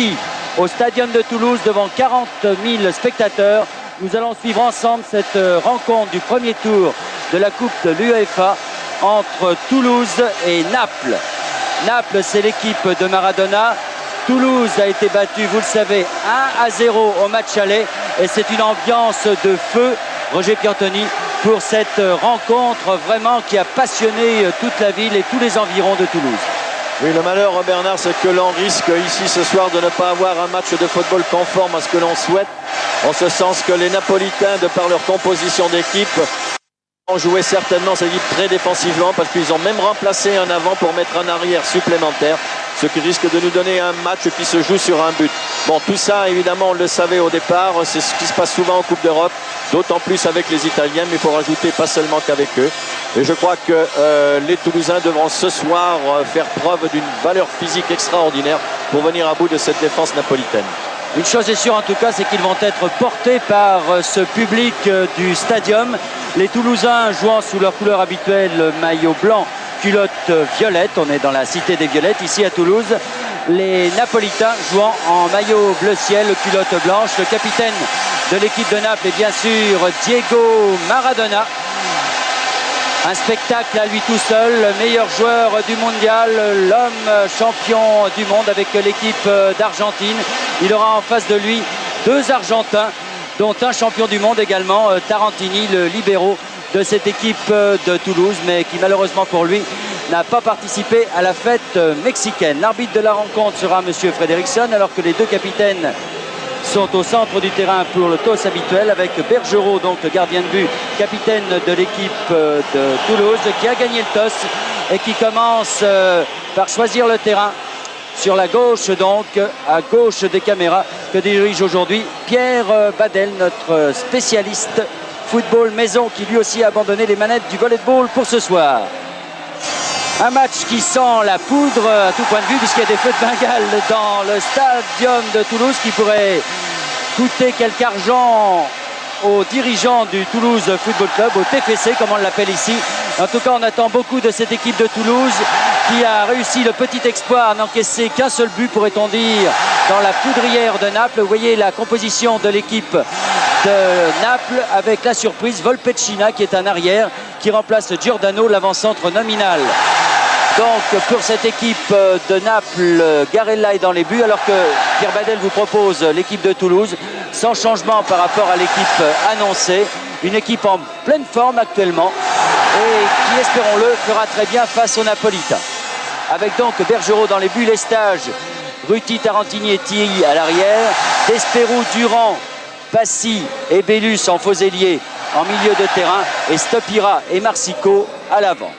ici, au Stadium de Toulouse, devant 40 000 spectateurs. Nous allons suivre ensemble cette rencontre du premier tour de la Coupe de l'UEFA entre Toulouse et Naples. Naples, c'est l'équipe de Maradona. Toulouse a été battue, vous le savez, 1-0 au match aller. Et c'est une ambiance de feu, Roger Piantoni, pour cette rencontre vraiment qui a passionné toute la ville et tous les environs de Toulouse. Oui, le malheur, Bernard, c'est que l'on risque ici ce soir de ne pas avoir un match de football conforme à ce que l'on souhaite. En ce sens que les Napolitains, de par leur composition d'équipe, ont joué certainement cette équipe très défensivement parce qu'ils ont même remplacé un avant pour mettre un arrière supplémentaire, ce qui risque de nous donner un match qui se joue sur un but. Bon, tout ça, évidemment, on le savait au départ, c'est ce qui se passe souvent en Coupe d'Europe, d'autant plus avec les Italiens, mais il faut rajouter pas seulement qu'avec eux. Et je crois que les Toulousains devront ce soir faire preuve d'une valeur physique extraordinaire pour venir à bout de cette défense napolitaine. Une chose est sûre en tout cas, c'est qu'ils vont être portés par ce public du stadium. Les Toulousains jouant sous leur couleur habituelle, maillot blanc, culotte violette. On est dans la cité des Violettes ici à Toulouse. Les Napolitains jouant en maillot bleu ciel, culotte blanche. Le capitaine de l'équipe de Naples est bien sûr Diego Maradona. Un spectacle à lui tout seul, le meilleur joueur du mondial, l'homme champion du monde avec l'équipe d'Argentine. Il aura en face de lui deux Argentins, dont un champion du monde également, Tarantini, le libéro de cette équipe de Toulouse, mais qui malheureusement pour lui n'a pas participé à la fête mexicaine. L'arbitre de la rencontre sera M. Frederickson, alors que les deux capitaines sont au centre du terrain pour le toss habituel avec Bergerot, donc le gardien de but, capitaine de l'équipe de Toulouse, qui a gagné le toss et qui commence par choisir le terrain sur la gauche, donc à gauche des caméras, que dirige aujourd'hui Pierre Badel, notre spécialiste football maison, qui lui aussi a abandonné les manettes du volleyball pour ce soir. Un match qui sent la poudre à tout point de vue, puisqu'il y a des feux de Bengale dans le stadium de Toulouse qui pourrait coûter quelque argent aux dirigeants du Toulouse Football Club, au TFC comme on l'appelle ici. En tout cas, on attend beaucoup de cette équipe de Toulouse qui a réussi le petit exploit à n'encaisser qu'un seul but, pourrait-on dire, dans la poudrière de Naples. Vous voyez la composition de l'équipe de Naples avec la surprise Volpecina qui est un arrière qui remplace Giordano, l'avant-centre nominal. Donc pour cette équipe de Naples, Garella est dans les buts, alors que Pierre Badel vous propose l'équipe de Toulouse, sans changement par rapport à l'équipe annoncée. Une équipe en pleine forme actuellement et qui, espérons-le, fera très bien face aux Napolitains. Avec donc Bergerot dans les buts, les stages, Ruti, Tarantini et Thierry à l'arrière, Desperou, Durand, Passy et Bellus en faux ailier en milieu de terrain et Stopira et Marsico à l'avant.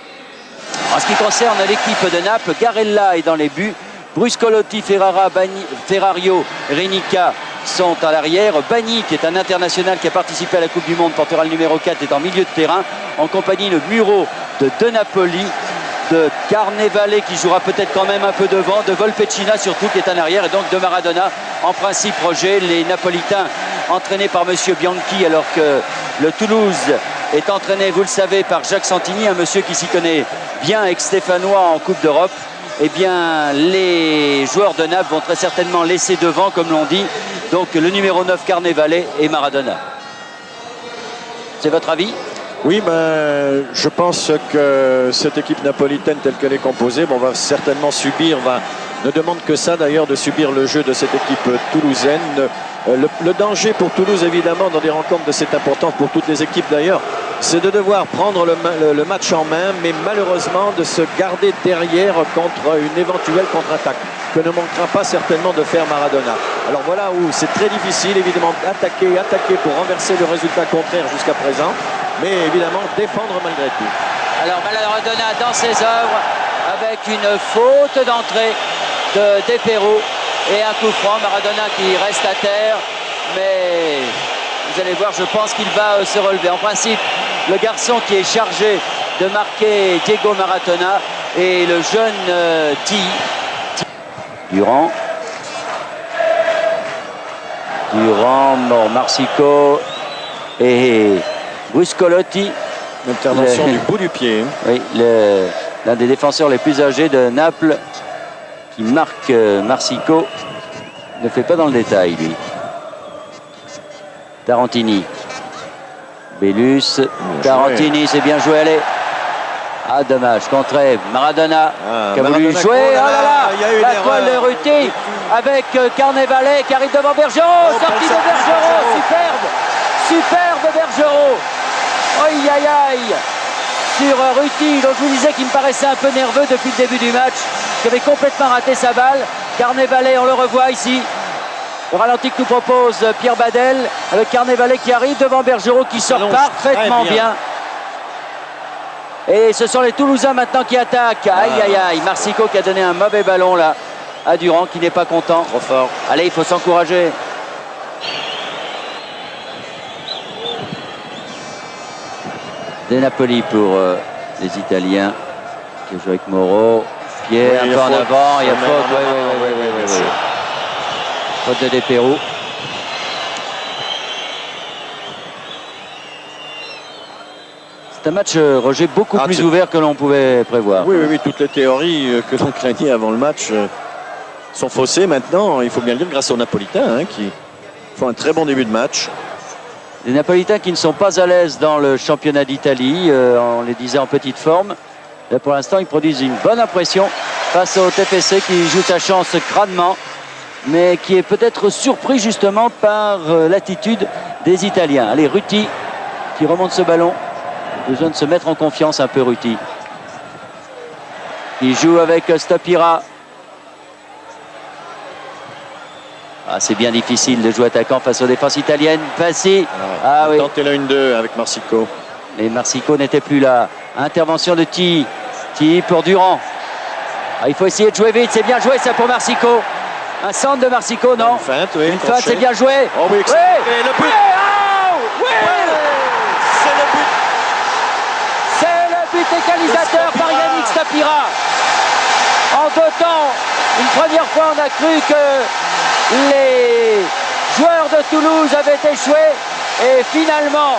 En ce qui concerne l'équipe de Naples, Garella est dans les buts, Bruscolotti, Ferrario, Renica sont à l'arrière. Bagni, qui est un international qui a participé à la Coupe du Monde, portera le numéro 4, est en milieu de terrain, en compagnie de Muro, de Napoli, de Carnevale qui jouera peut-être quand même un peu devant, de Volpecina surtout qui est en arrière, et donc de Maradona. En principe, Roger, les Napolitains entraînés par monsieur Bianchi, alors que le Toulouse est entraîné, vous le savez, par Jacques Santini, un monsieur qui s'y connaît bien ex-stéphanois en Coupe d'Europe. Eh bien, les joueurs de Naples vont très certainement laisser devant, comme l'on dit, donc le numéro 9 Carnevale et Maradona. C'est votre avis ? Oui, ben, je pense que cette équipe napolitaine telle qu'elle est composée, bon, va certainement subir, ne demande que ça d'ailleurs, de subir le jeu de cette équipe toulousaine. Le danger pour Toulouse, évidemment, dans des rencontres de cette importance, pour toutes les équipes d'ailleurs, c'est de devoir prendre le match en main, mais malheureusement de se garder derrière contre une éventuelle contre-attaque, que ne manquera pas certainement de faire Maradona. Alors voilà où c'est très difficile, évidemment, attaquer pour renverser le résultat contraire jusqu'à présent, mais évidemment défendre malgré tout. Alors Maradona dans ses œuvres, avec une faute d'entrée de Desperou et un coup franc. Maradona qui reste à terre, mais vous allez voir, je pense qu'il va se relever. En principe, le garçon qui est chargé de marquer Diego Maradona et le jeune Durand, Marsico et Bruscolotti. L'intervention du bout du pied. Oui, l'un des défenseurs les plus âgés de Naples qui marque Marsico. ne fait pas dans le détail, lui. Tarantini. Bellus. Tarantini, c'est bien joué. Allez. Ah, dommage. Contré. Maradona qui a voulu jouer. Oh là là, la toile de Ruti avec Carnevale qui arrive devant Bergerot. Sortie de Bergerot. Superbe. Superbe Bergerot. Aïe, aïe, aïe. Sur Ruti, donc je vous disais qu'il me paraissait un peu nerveux depuis le début du match, qui avait complètement raté sa balle. Carnevale, on le revoit ici. Le ralenti que nous propose Pierre Badel, avec Carnevale qui arrive devant Bergerot qui sort parfaitement bien. Et ce sont les Toulousains maintenant qui attaquent. Aïe, aïe, aïe. Marsico qui a donné un mauvais ballon là à Durand qui n'est pas content. Trop fort. Allez, il faut s'encourager. De Napoli pour les Italiens qui jouent avec Moreau. Pierre, un peu en avant, il y a faute. Oui. Faute de Despérou. C'est un match, Roger, beaucoup plus ouvert que l'on pouvait prévoir. Oui, toutes les théories que l'on craignait avant le match sont faussées maintenant, il faut bien le dire, grâce aux Napolitains qui font un très bon début de match. Les Napolitains qui ne sont pas à l'aise dans le championnat d'Italie, on les disait en petite forme. Là, pour l'instant, ils produisent une bonne impression face au TFC qui joue sa chance crânement, mais qui est peut-être surpris justement par l'attitude des Italiens. Allez, Ruti qui remonte ce ballon. Besoin de se mettre en confiance un peu, Ruti. Il joue avec Stopira. Ah, c'est bien difficile de jouer attaquant face aux défenses italiennes. Fassi. Ah oui. Tenter la 1-2 avec Marsico. Mais Marsico n'était plus là. Intervention de Ti. Ti pour Durand. Ah, il faut essayer de jouer vite. C'est bien joué ça pour Marsico. Un centre de Marsico, non? Une feinte, oui. Une feinte, c'est bien joué. Oh oui, oui. Et le but. Oui. C'est le but. C'est le but égalisateur par Yannick Stopira. En 2 temps, une première fois, on a cru que les joueurs de Toulouse avaient échoué. Et finalement,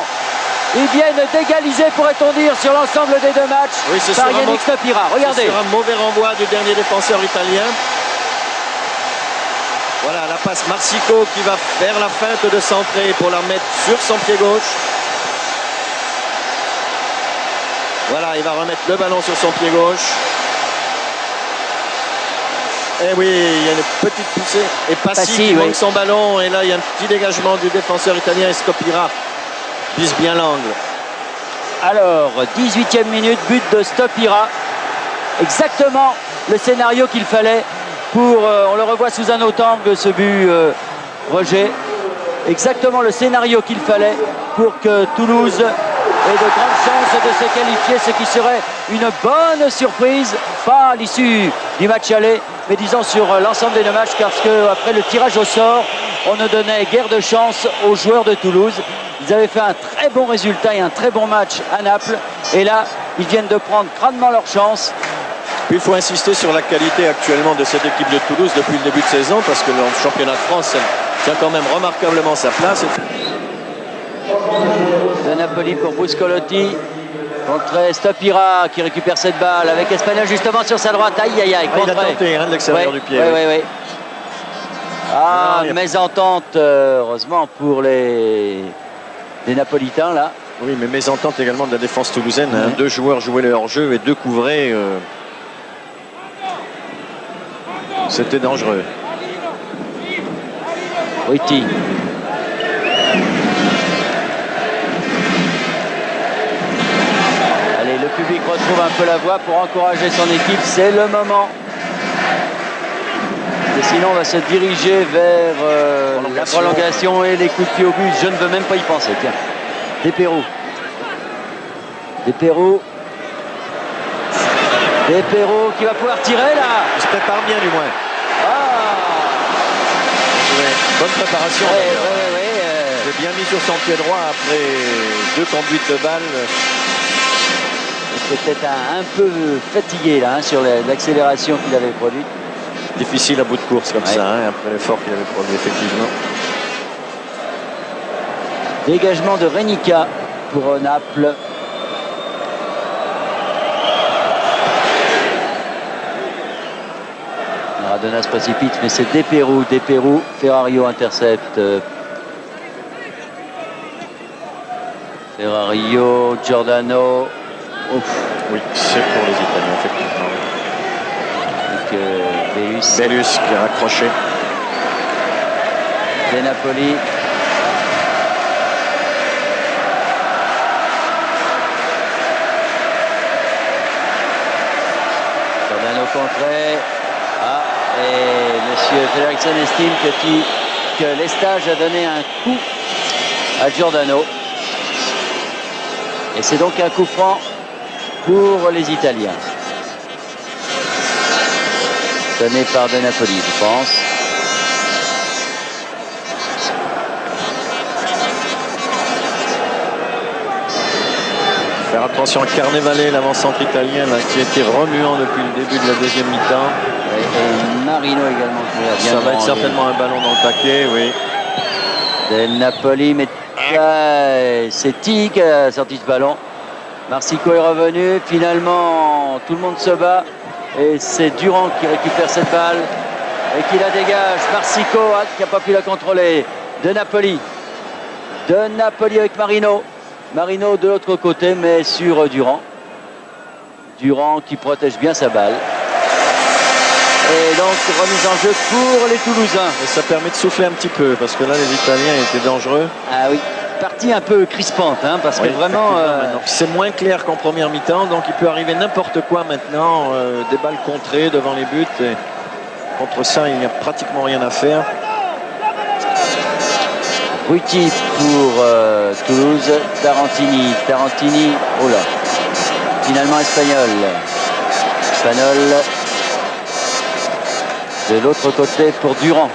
ils viennent d'égaliser, pourrait-on dire, sur l'ensemble des 2 matchs par Yannick Stopira. Regardez. Sur un mauvais renvoi du dernier défenseur italien. Voilà la passe Marsico qui va faire la feinte de centrer pour la mettre sur son pied gauche. Voilà, il va remettre le ballon sur son pied gauche. Et oui, il y a une petite poussée. Et Passi qui manque son ballon. Et là, il y a un petit dégagement du défenseur italien et Stopira vise bien l'angle. Alors, 18e minute, but de Stopira. Exactement le scénario qu'il fallait pour, on le revoit sous un autre angle, ce but, Roger. Exactement le scénario qu'il fallait pour que Toulouse ait de grandes chances de se qualifier, ce qui serait une bonne surprise, pas à l'issue du match aller, mais disons sur l'ensemble des 2 matchs, parce qu'après le tirage au sort, on ne donnait guère de chance aux joueurs de Toulouse. Ils avaient fait un très bon résultat et un très bon match à Naples, et là, ils viennent de prendre crânement leur chance. Puis il faut insister sur la qualité actuellement de cette équipe de Toulouse depuis le début de saison, parce que le championnat de France, elle tient quand même remarquablement sa place. De Napoli pour Bruscolotti contre Stopira qui récupère cette balle avec Espagnola justement sur sa droite. Aïe aïe aïe. Il a tenté de l'extérieur du pied. Oui. Ah, mésentente, heureusement pour les Napolitains là. Oui, mais mésentente également de la défense toulousaine. 2 joueurs jouaient le hors-jeu et 2 couvraient. C'était dangereux. Ruti. Allez, le public retrouve un peu la voix pour encourager son équipe. C'est le moment. Et sinon, on va se diriger vers la prolongation et les coups de pied au but. Je ne veux même pas y penser. Tiens. Despérou. Despérou qui va pouvoir tirer là. Il se prépare bien du moins. Bonne préparation. Il est bien mis sur son pied droit après 2 conduites de balle. Il était peut-être un peu fatigué là sur l'accélération qu'il avait produite. Difficile à bout de course comme ça, après l'effort qu'il avait produit effectivement. Dégagement de Renica pour Naples. Maradona se précipite, mais c'est Desperou. Ferrario intercepte. Ferrario, Giordano. Ouf. Oui, c'est pour les Italiens, effectivement. Bellus qui a raccroché. De Napoli. Giordano contré. Et M. Fredriksson estime que Lestage a donné un coup à Giordano. Et c'est donc un coup franc pour les Italiens. Donné par De Napoli, je pense. Faire attention à Carnevale, l'avant-centre italien, là, qui a été remuant depuis le début de la deuxième mi-temps. Et Marino également. Ça va être certainement un ballon dans le paquet, oui. De Napoli, mais c'est Tig qui a sorti ce ballon. Marsico est revenu. Finalement, tout le monde se bat. Et c'est Durand qui récupère cette balle et qui la dégage. Marsico qui n'a pas pu la contrôler. De Napoli avec Marino. Marino de l'autre côté, mais sur Durand. Durand qui protège bien sa balle. Et donc, remise en jeu pour les Toulousains. Et ça permet de souffler un petit peu, parce que là, les Italiens étaient dangereux. Ah oui, partie un peu crispante, hein, parce que vraiment... c'est moins clair qu'en première mi-temps, donc il peut arriver n'importe quoi maintenant. Des balles contrées devant les buts. Et contre ça, il n'y a pratiquement rien à faire. Ruti pour Toulouse, Tarantini, oh là, finalement Espagnol, de l'autre côté pour Durand,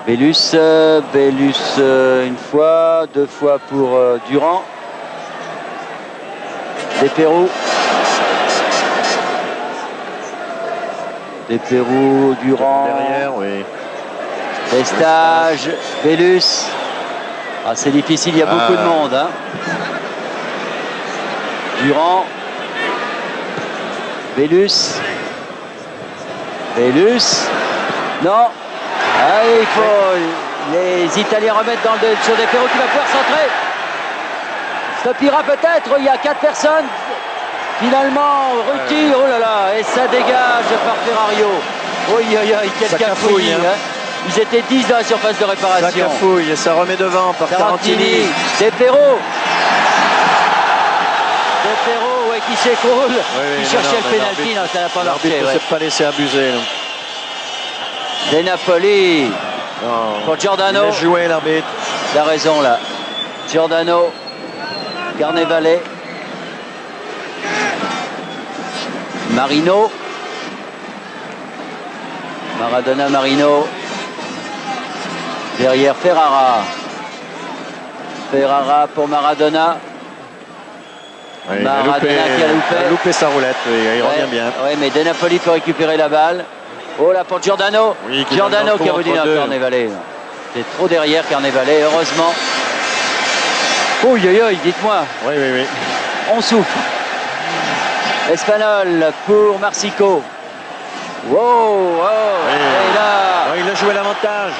Bellus une fois, deux fois pour Durand, Desperou, Durand, derrière, oui. Lestage, Bellus. Ah, c'est difficile, il y a beaucoup de monde. Hein. Durand, Bellus. Non. Ah, il faut. Les Italiens remettent dans le sur Desperou qui va pouvoir centrer. Stoppira peut-être, il y a 4 personnes. Finalement, Ruti, oh là là, et ça dégage par Ferrario. Quel cafouille. Hein. Ils étaient 10 dans la surface de réparation. Ça cafouille et ça remet devant par Tarantini. Desperou, qui s'écroule, qui cherchait le pénalty, ça n'a pas marché. L'arbitre ne s'est pas laissé abuser. De Napoli, pour Giordano. Il a joué l'arbitre. Il a raison là. Giordano, Carnevale. Marino, Maradona, Marino, derrière Ferrara pour Maradona. Oui, Maradona qui a loupé sa roulette, il revient bien. Oui, mais De Napoli peut récupérer la balle. Oh là pour Giordano, qui a voulu Carnevale. C'est trop derrière Carnevale, heureusement. Dites-moi. Oui. On souffle. Espagnol pour Marsico. Wow. Et là... il a joué l'avantage.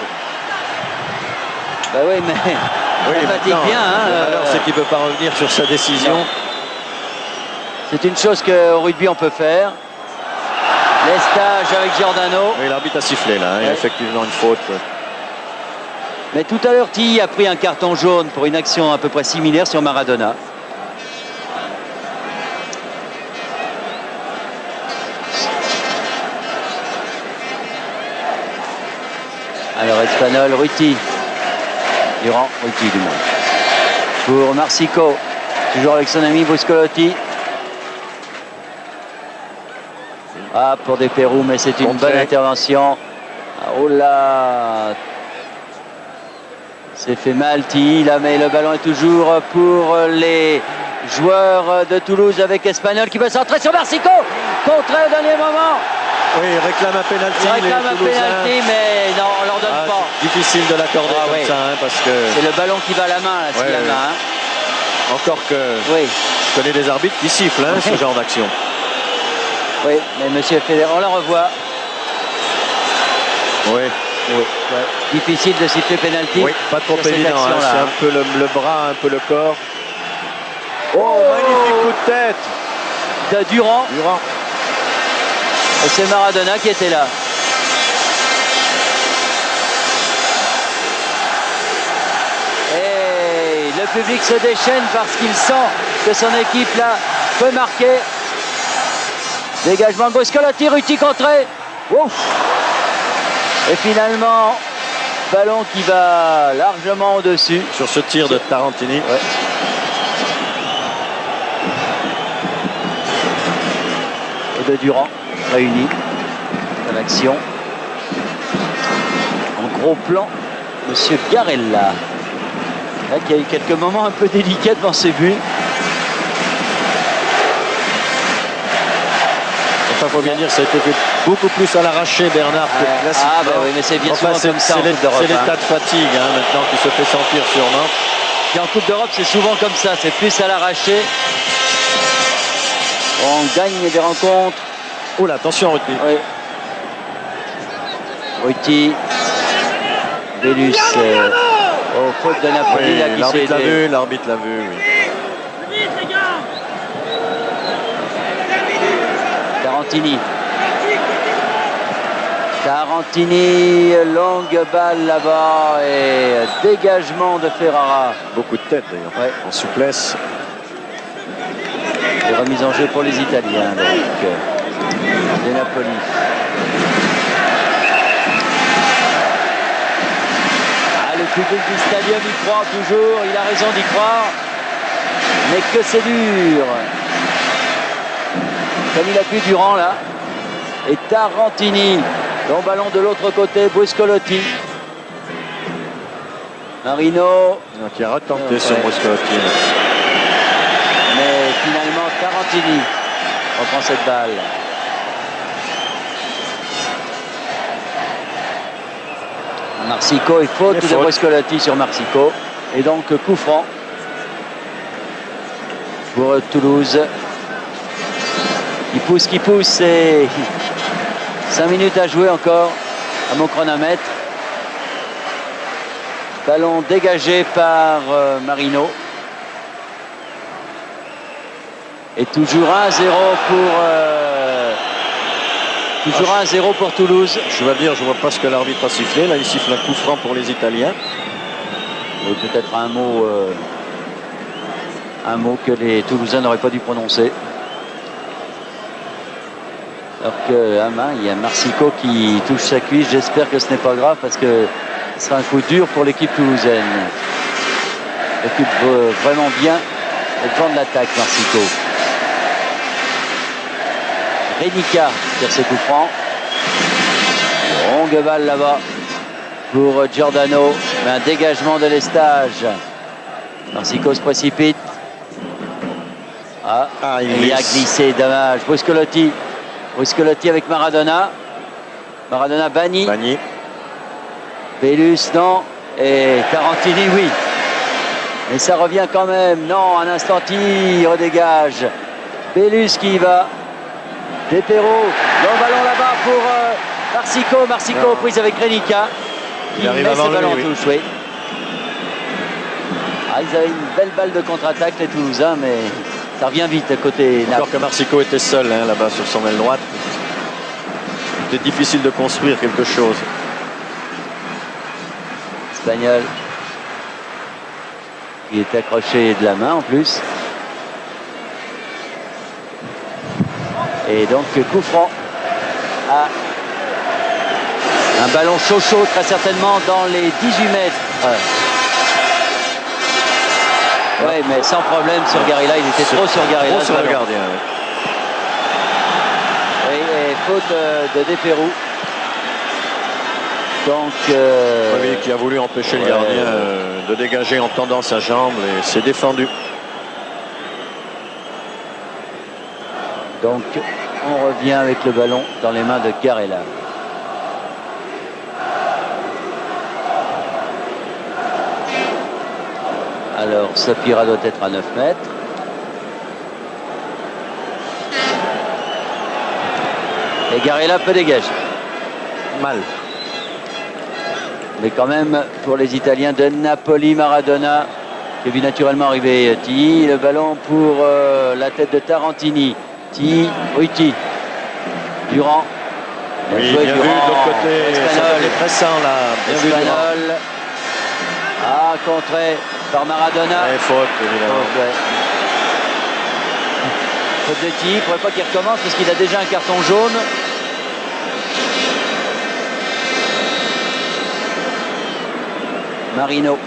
Bah oui, mais ça fatigue bien. Alors c'est qu'il ne peut pas revenir sur sa décision. C'est une chose qu'au rugby on peut faire. Lestage avec Giordano. Oui, l'arbitre a sifflé là, il y a effectivement une faute. Mais tout à l'heure, Tilly a pris un carton jaune pour une action à peu près similaire sur Maradona. Alors Espagnol, Ruti. Durand, Ruti du moins. Pour Marsico, toujours avec son ami Buscolotti. Pour Desperou, mais c'est une bonne intervention. Oh là, c'est fait mal Tilly là, mais le ballon est toujours pour les joueurs de Toulouse avec Espagnol qui veut centrer sur Marsico. Contré au dernier moment. Oui, il réclame un pénalty. Mais non, on leur donne pas. Difficile de l'accorder comme ça, parce que... C'est le ballon qui va à la main, là, s'il y a la main. Encore que Oui, je connais des arbitres qui sifflent ce genre d'action. oui, mais monsieur Federer, on la revoit. Oui, Oui, ouais. Difficile de siffler pénalty. oui, pas trop sur cette évident. action-là, C'est hein. un peu le bras, un peu le corps. Oh, magnifique coup de tête De Durand. Durand. Et c'est Maradona qui était là. Et le public se déchaîne parce qu'il sent que son équipe là peut marquer. Dégagement de Boscolotti, Ruti contré. Ouf. Et finalement, ballon qui va largement au-dessus. Sur ce tir de Tarantini. Ouais. Et de Durand, réunis dans l'action. En gros plan, monsieur Garella. Là, qui a eu quelques moments un peu délicats devant ses buts. Enfin, il faut bien dire, ça a été fait beaucoup plus à l'arraché, Bernard, que classiquement. Ah, bah oui, mais c'est bien Enfin, souvent comme ça en Coupe d'Europe. C'est l'état de fatigue maintenant qui se fait sentir sûrement. Puis en Coupe d'Europe, c'est souvent comme ça, c'est plus à l'arraché. On gagne des rencontres. Oula, attention, Ruti. Oui. Ruti. Bélus. Faute de Napoli, Oui, là, qui s'est l'arbitre l'a aidé. vu, l'arbitre l'a vu. Oui. Tarantini. Tarantini, longue balle là-bas et dégagement de Ferrara. Beaucoup de tête d'ailleurs, Ouais. en souplesse. Et remise en jeu pour les Italiens, donc, de Napoli. Ah, le public du stadium y croit toujours, il a raison d'y croire. Mais que c'est dur. Comme il a pu Durand là. Et Tarantini. Long ballon de l'autre côté, Bruscolotti. Marino. Qui a retenté sur Ouais. Bruscolotti. Mais finalement, Tarantini reprend cette balle. Marsico et faute de Bruscolotti sur Marsico. Et donc coup franc pour Toulouse. Qui pousse et 5 minutes à jouer encore à mon chronomètre. Ballon dégagé par Marino. Et toujours 1-0 pour Toulouse. Je dois dire, je ne vois pas ce que l'arbitre a sifflé. Là, il siffle un coup franc pour les Italiens. Oui, peut-être un mot que les Toulousains n'auraient pas dû prononcer. Alors qu'à main, il y a Marsico qui touche sa cuisse. J'espère que ce n'est pas grave parce que ce sera un coup dur pour l'équipe toulousaine. L'équipe vraiment bien au devant de l'attaque, Marsico. Renica tire ses coups francs. Longue balle là-bas pour Giordano. Mais un dégagement de Lestage. Marsico se précipite. Il a glissé, dommage. Bruscolotti. Bruscolotti avec Maradona. Maradona banni. Bélus, non. Et Tarantini, oui. Mais ça revient quand même. Non, un instant, il redégage. Bélus qui y va. Depero. Long ballon là-bas pour Marsico. Marsico prise avec Renica. Qui met ce ballon en touche, oui. Ils avaient une belle balle de contre-attaque, les Toulousains, mais ça revient vite à côté Naples. Alors que Marsico était seul là-bas sur son aile droite. C'était difficile de construire quelque chose. Espagnol. Il est accroché de la main en plus. Et donc coup franc. Un ballon chaud très certainement dans les 18 mètres. Ouais, mais sans problème sur Garilla, il était trop sur Garilla. Trop sur le gardien. Oui, et faute de Depero. Donc oui, qui a voulu empêcher le gardien de dégager en tendant sa jambe et s'est défendu. Donc on revient avec le ballon dans les mains de Garella. Alors, Sapira doit être à 9 mètres. Et Garella peut dégager. Mal. Mais quand même, pour les Italiens de Napoli, Maradona, qui a vu naturellement arriver Tilly. Le ballon pour la tête de Tarantini. Tilly, Ruti. Durand. Oui, bien vu de l'autre côté. Espagnol. C'est pressant là. Bien vu Espagnol. Ah, contré par Maradona. Et faute, évidemment. Faute de Tilly. Il ne faudrait pas qu'il recommence parce qu'il a déjà un carton jaune. Marino.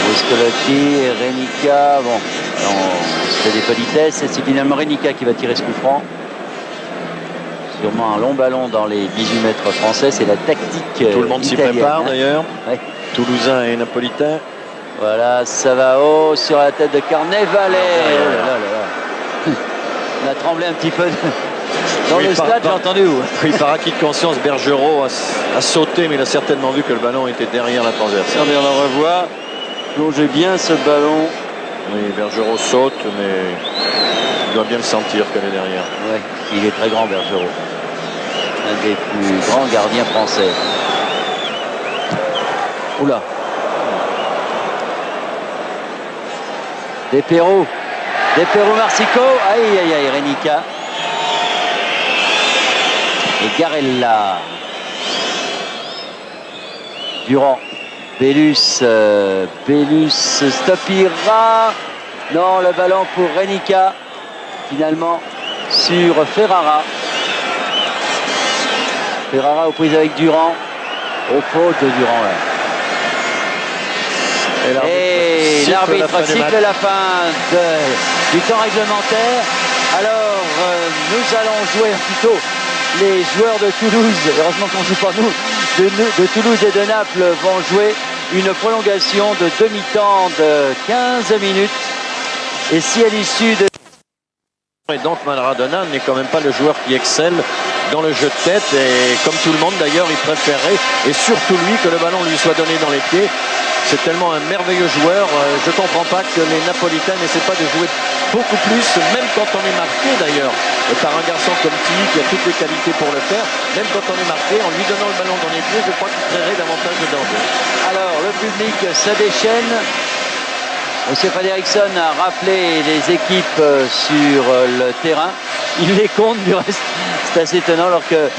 Bruscolotti et Renica. Bon, on se fait des politesses. Et c'est finalement Renica qui va tirer ce coup franc. Sûrement un long ballon dans les 18 mètres français. C'est la tactique. Tout le monde s'y prépare d'ailleurs. Ouais. Toulousain et Napolitain. Voilà, ça va haut sur la tête de Carnevale. Oh là là là. On a tremblé un petit peu. Dans le stade, j'ai entendu où. Oui, par acquis de conscience, Bergerot a sauté, mais il a certainement vu que le ballon était derrière la transversale. Regardez, on le revoit. Plongez bien ce ballon. Oui, Bergerot saute, mais il doit bien le sentir qu'elle est derrière. Oui, il est très grand, Bergerot. Un des plus grands gardiens français. Oula. Desperaux. Desperaux, Marsico. Aïe, aïe, aïe, Renica. Et Garella. Durand. Bellus. Stopira. Non, le ballon pour Renica. Finalement, sur Ferrara. Ferrara aux prises avec Durand. Au faute de Durand, là. Et l'arbitre siffle la fin du temps réglementaire. Alors, nous allons jouer plutôt. Les joueurs de Toulouse, heureusement qu'on ne joue pas nous, de Toulouse et de Naples vont jouer une prolongation de demi-temps de 15 minutes. Et si à l'issue de... Et donc Maradona n'est quand même pas le joueur qui excelle dans le jeu de tête. Et comme tout le monde d'ailleurs, il préférait, et surtout lui, que le ballon lui soit donné dans les pieds. C'est tellement un merveilleux joueur. Je ne comprends pas que les Napolitains n'essaient pas de jouer beaucoup plus, même quand on est marqué d'ailleurs, par un garçon comme Tilly qui a toutes les qualités pour le faire. Même quand on est marqué, en lui donnant le ballon dans les pieds, je crois qu'il créerait davantage de danger. Alors, le public se déchaîne. Monsieur Fredriksson a rappelé les équipes sur le terrain. Il les compte du reste. C'est assez étonnant alors que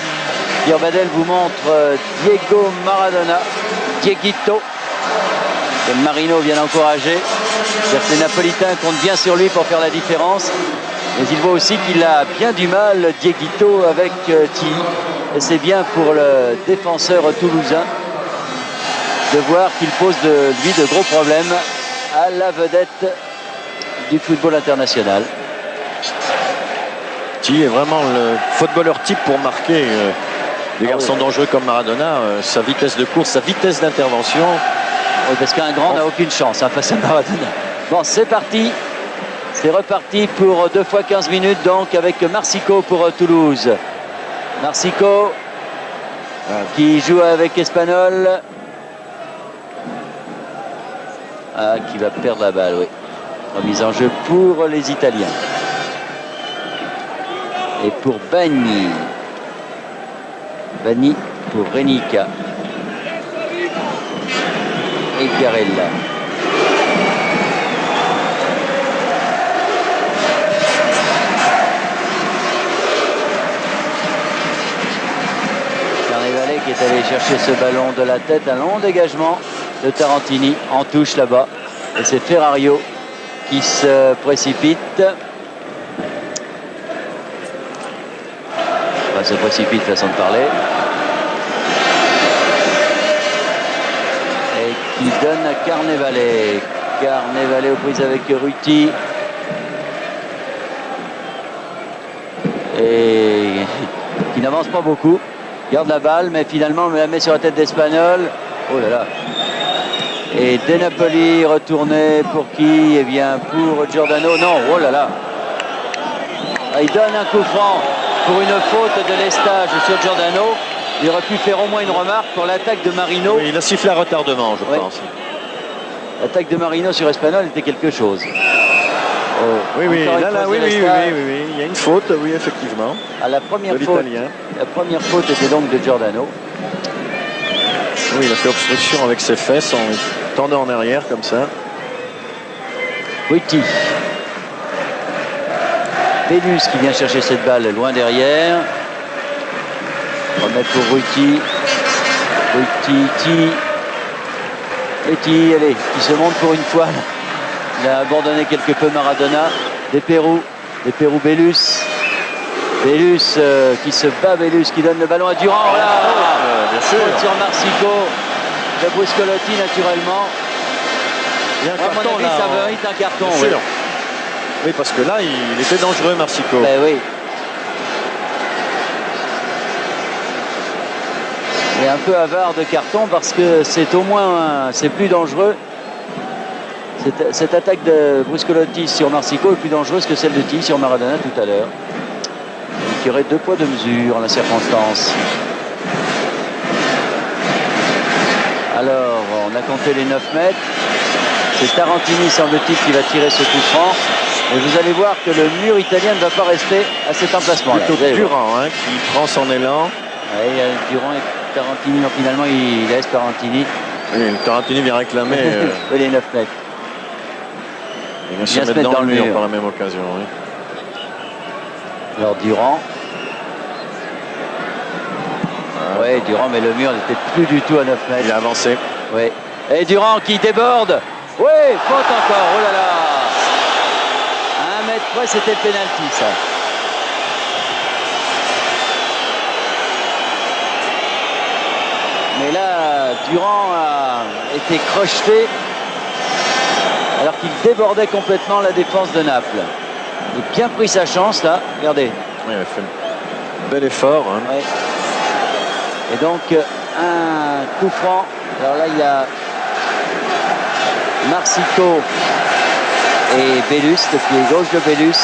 Pierre Badel vous montre Diego Maradona, Dieguito. Que Marino vient d'encourager. Les Napolitains comptent bien sur lui pour faire la différence. Mais il voit aussi qu'il a bien du mal, Dieguito, avec Tilly. Et c'est bien pour le défenseur toulousain de voir qu'il pose lui de gros problèmes à la vedette du football international. Tilly est vraiment le footballeur type pour marquer des garçons dangereux comme Maradona. Sa vitesse de course, sa vitesse d'intervention. Oui, parce qu'un grand n'a aucune chance face à Maradona. Bon, c'est parti. C'est reparti pour 2 fois 15 minutes, donc avec Marsico pour Toulouse. Marsico qui joue avec Espagnol. Qui va perdre la balle, oui. Remise en jeu pour les Italiens. Et pour Bagni. Bagni pour Renica. Et Garella. Carnevale qui est allé chercher ce ballon de la tête, un long dégagement de Tarantini en touche là-bas. Et c'est Ferrario qui se précipite. Enfin, se précipite, façon de parler. Et qui donne à Carnevale. Carnevale aux prises avec Ruti. Et qui n'avance pas beaucoup. Garde la balle, mais finalement la met sur la tête d'Espagnol. Oh là là. Et De Napoli retourné pour qui? Eh bien pour Giordano. Non, oh là là. Il donne un coup franc pour une faute de Lestage sur Giordano. Il aurait pu faire au moins une remarque pour l'attaque de Marino. Oui, il a sifflé à retardement, je pense. L'attaque de Marino sur Espanyol était quelque chose. Oh, oui, oui, oui, il y a une faute, oui, effectivement. À la première faute était donc de Giordano. Oui, il a fait obstruction avec ses fesses en tendant en arrière comme ça. Ruti. Belus qui vient chercher cette balle loin derrière. Remettre pour Ruti. Ruti, allez, qui se monte pour une fois. Il a abandonné quelque peu Maradona. Des Pérou Belus. Belus qui se bat, Belus qui donne le ballon à Durand. Bien sûr. Sur Marsico de Bruscolotti naturellement. Il y a un carton, à mon avis, ça mérite un carton. Bien sûr. Oui, parce que là, il était dangereux, Marsico. Ben oui. Il est un peu avare de carton parce que c'est au moins, c'est plus dangereux. Cette attaque de Bruscolotti sur Marsico est plus dangereuse que celle de Tilly sur Maradona tout à l'heure. Il y aurait 2 poids 2 mesures en la circonstance. Alors, on a compté les 9 mètres. C'est Tarantini, semble-t-il, qui va tirer ce coup franc. Et vous allez voir que le mur italien ne va pas rester à cet emplacement-là. Plutôt Durand qui prend son élan. Oui, il y a Durand et Tarantini. Donc finalement, il laisse Tarantini. Oui, Tarantini vient réclamer les 9 mètres. Il vient se mettre dans le mur par la même occasion. Oui. Alors Durand. Oui, Durand, mais le mur n'était plus du tout à 9 mètres. Il a avancé. Oui. Et Durand qui déborde. Oui, faute encore. Oh là là. À 1 mètre près, c'était le pénalty, ça. Mais là, Durand a été crocheté alors qu'il débordait complètement la défense de Naples. Il a bien pris sa chance, là. Regardez. Oui, il a fait un bel effort. Ouais. Et donc, un coup franc. Alors là, il y a Marsico et Belus, le pied gauche de Belus.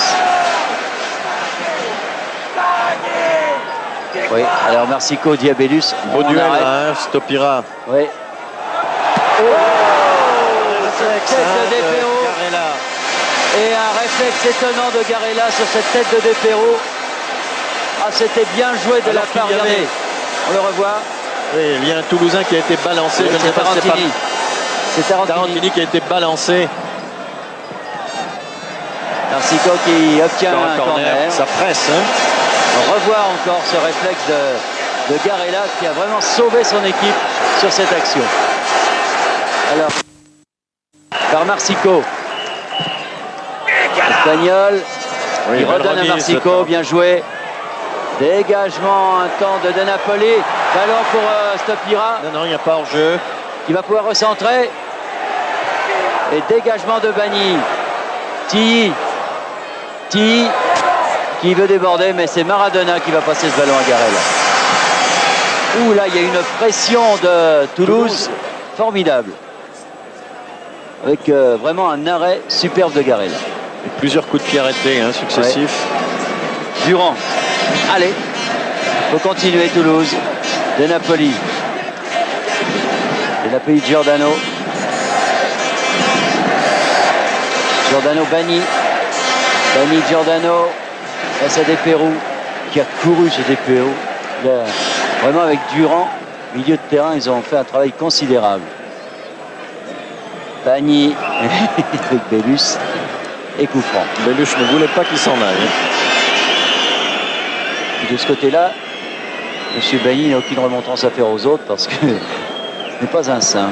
Oui, alors Marsico dit à Belus. Beau duel, Stopira. Oui. Oh, tête de De Perro. Et un réflexe étonnant de Garella sur cette tête de De Perro. Ah, c'était bien joué de la part, regardez. On le revoit. Oui, il y a un Toulousain qui a été balancé. C'est Tarantini. C'est Tarantini qui a été balancé. Marsico qui obtient un corner. Ça presse. On revoit encore ce réflexe de Garella qui a vraiment sauvé son équipe sur cette action. Alors, par Marsico. Espanyol. Oui, il redonne à Marsico. Bien joué. Dégagement, un temps de Napoli. Ballon pour Stopira. Non, il n'y a pas hors-jeu. Qui va pouvoir recentrer. Et dégagement de Bagny. Tilly qui veut déborder, mais c'est Maradona qui va passer ce ballon à Garella. Ouh là, il y a une pression de Toulouse formidable. Avec vraiment un arrêt superbe de Garella. Et plusieurs coups de pied arrêtés successifs. Ouais. Durand. Allez, faut continuer Toulouse. De Napoli. De Napoli, Giordano. Bagny. Giordano. Là, c'est De Perro qui a couru ce De Perro. Là, vraiment avec Durand, milieu de terrain, ils ont fait un travail considérable. Bagny avec Belus et coup franc. Belus ne voulait pas qu'il s'en aille. De ce côté-là, M. Bagny n'a aucune remontrance à faire aux autres parce que ce n'est pas un saint.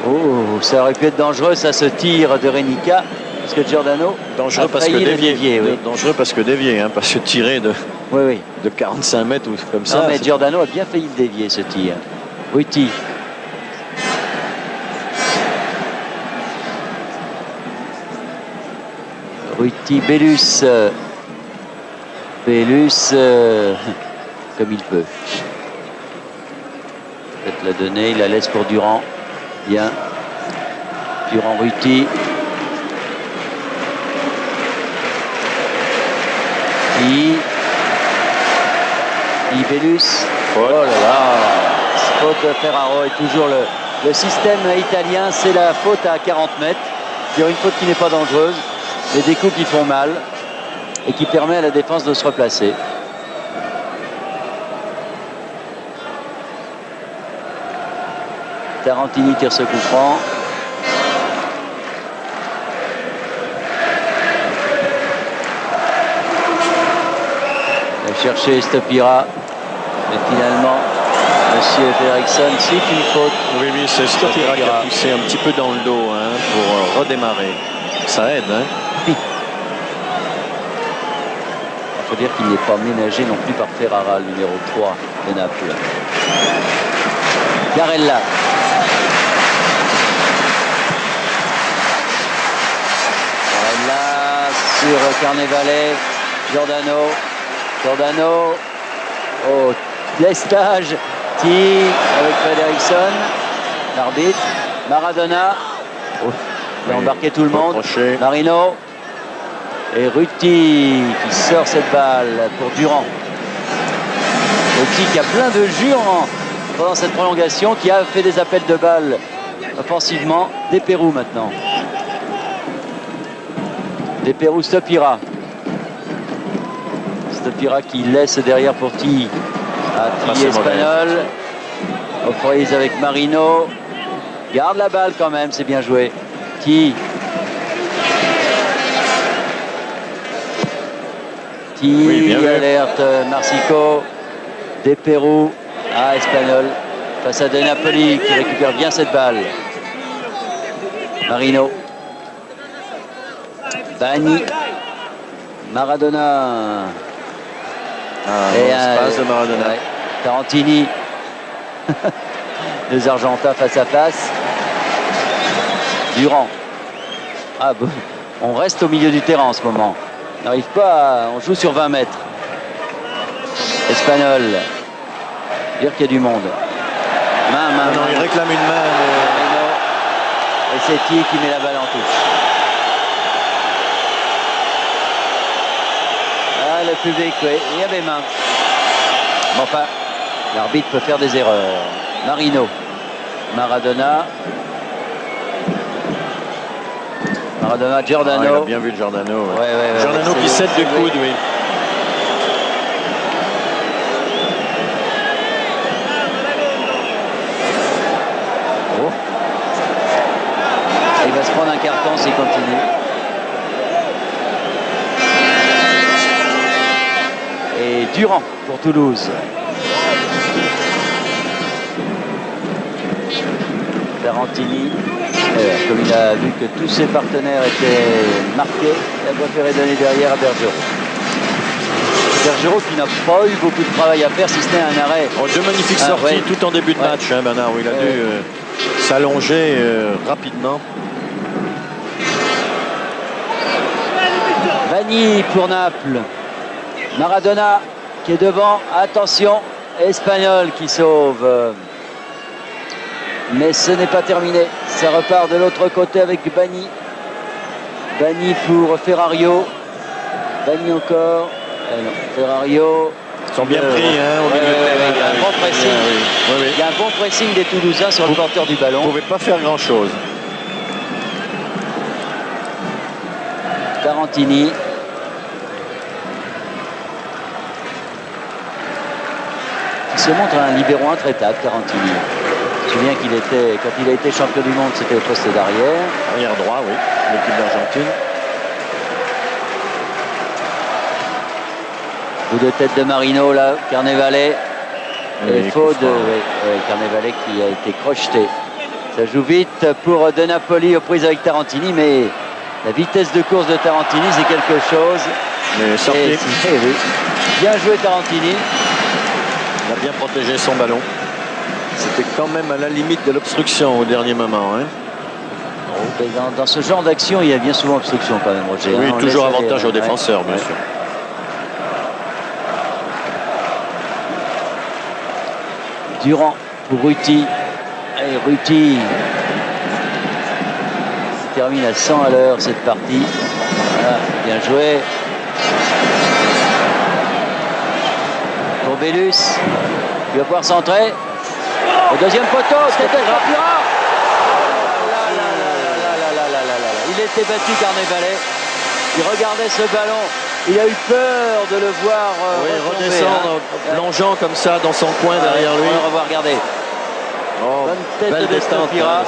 Oh, ça aurait pu être dangereux, ça se tire de Renica. Parce que Giordano dangereux parce que dévié, oui. Dangereux parce que dévié, parce que tiré de 45 mètres ou comme ça. Non, mais Giordano a bien failli le dévier, ce tir. Ruti. Belus. Comme il peut. Peut-être la donner, il la laisse pour Durand. Bien. Durand, Ruti. Belus. faute. Oh là là, faute de Ferraro et toujours le système italien, c'est la faute à 40 mètres. Il y a une faute qui n'est pas dangereuse, mais des coups qui font mal et qui permet à la défense de se replacer. Tarantini tire ce coup franc. Il va chercher Stopira. Mais finalement, Monsieur Eriksson cite une faute. Oui, c'est Stopira qui a poussé un petit peu dans le dos pour redémarrer. Ça aide. Il faut dire qu'il n'est pas ménagé non plus par Ferrara, le numéro 3 de Naples. Garella. Garella sur Carnevale. Giordano. Oh, lestage. Tir avec Fredriksson. L'arbitre. Maradona. Oh, il a embarqué tout le monde. Marino. Et Ruti qui sort cette balle pour Durand. Ruti qui a plein de jus pendant cette prolongation, qui a fait des appels de balles offensivement. Des Pérou maintenant. Des Pérou Stopira. Stopira qui laisse derrière pour Ti. Ti Espagnol. Aux prises avec Marino. Garde la balle quand même, c'est bien joué. Ti. Oui, alerte Marsico. Des Pérou à Espagnol face à De Napoli qui récupère bien cette balle. Marino. Bagni. Maradona. Et espace de Maradona. Ouais. Tarantini. Les Argentins face à face. Durand. Ah bon, on reste au milieu du terrain en ce moment. On n'arrive pas on joue sur 20 mètres. Espagnol. Dire qu'il y a du monde. Main. Non, il réclame une main. Et c'est qui met la balle en touche. Ah, le public, oui, il y avait main. Bon, enfin, l'arbitre peut faire des erreurs. Marino. Maradona. Giordano. Il a bien vu le Giordano. Ouais, Giordano qui cède du coude, oui. Oh. Il va se prendre un carton s'il continue. Et Durand pour Toulouse. Tarantini, comme il a vu que tous ses partenaires étaient marqués, il a préféré donner derrière à Bergerot. Bergerot qui n'a pas eu beaucoup de travail à faire, si ce n'est un arrêt. Deux magnifiques sorties tout en début de match, Bernard, où il a dû s'allonger rapidement. Vanni pour Naples. Maradona qui est devant. Attention, Espagnol qui sauve. Mais ce n'est pas terminé. Ça repart de l'autre côté avec Bagni. Bagni pour Ferrario. Bagni encore. Non, Ferrario. Ils sont bien pris au milieu de terrain. Il y a un bon pressing. Il y a un bon pressing des Toulousains sur le porteur du ballon. Vous ne pouvez pas faire grand-chose. Tarantini. Il se montre un libéro intraitable, Tarantini. Je me souviens qu'il était, quand il a été champion du monde, c'était au poste d'arrière. Arrière droit, oui, l'équipe d'Argentine. Coup de tête de Marino, là, Carnevale. Et faute de Carnevale qui a été crocheté. Ça joue vite pour De Napoli aux prises avec Tarantini, mais la vitesse de course de Tarantini, c'est quelque chose. Mais sorti. Oui. Bien joué Tarantini. Il a bien protégé son ballon. C'était quand même à la limite de l'obstruction au dernier moment. Dans ce genre d'action, il y a bien souvent obstruction quand même, Roger. Oui, toujours avantage aux défenseurs, bien sûr. Durand pour Ruti. Et Ruti qui termine à 100 à l'heure cette partie. Voilà, bien joué. Pour Bellus. Il va pouvoir centrer. Le deuxième poteau, c'était Stopira. Il était battu, Carnavalet. Il regardait ce ballon. Il a eu peur de le voir redescendre, plongeant comme ça dans son coin derrière lui. On va revoir, regardez. Oh, bonne tête de Stopira.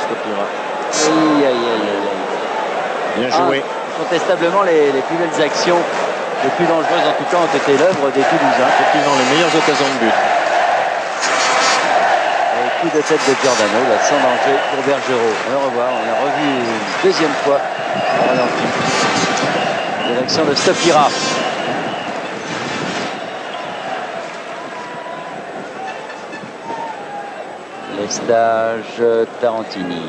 Bien joué. Incontestablement, les plus belles actions, les plus dangereuses en tout cas, ont été l'œuvre des Toulousains. Effectivement, les meilleures occasions de but. Et coup de tête de Giordano, là, sans danger pour Bergerot. On va revoir, on l'a revu une deuxième fois. L'action de Stopira. Les stages Tarantini.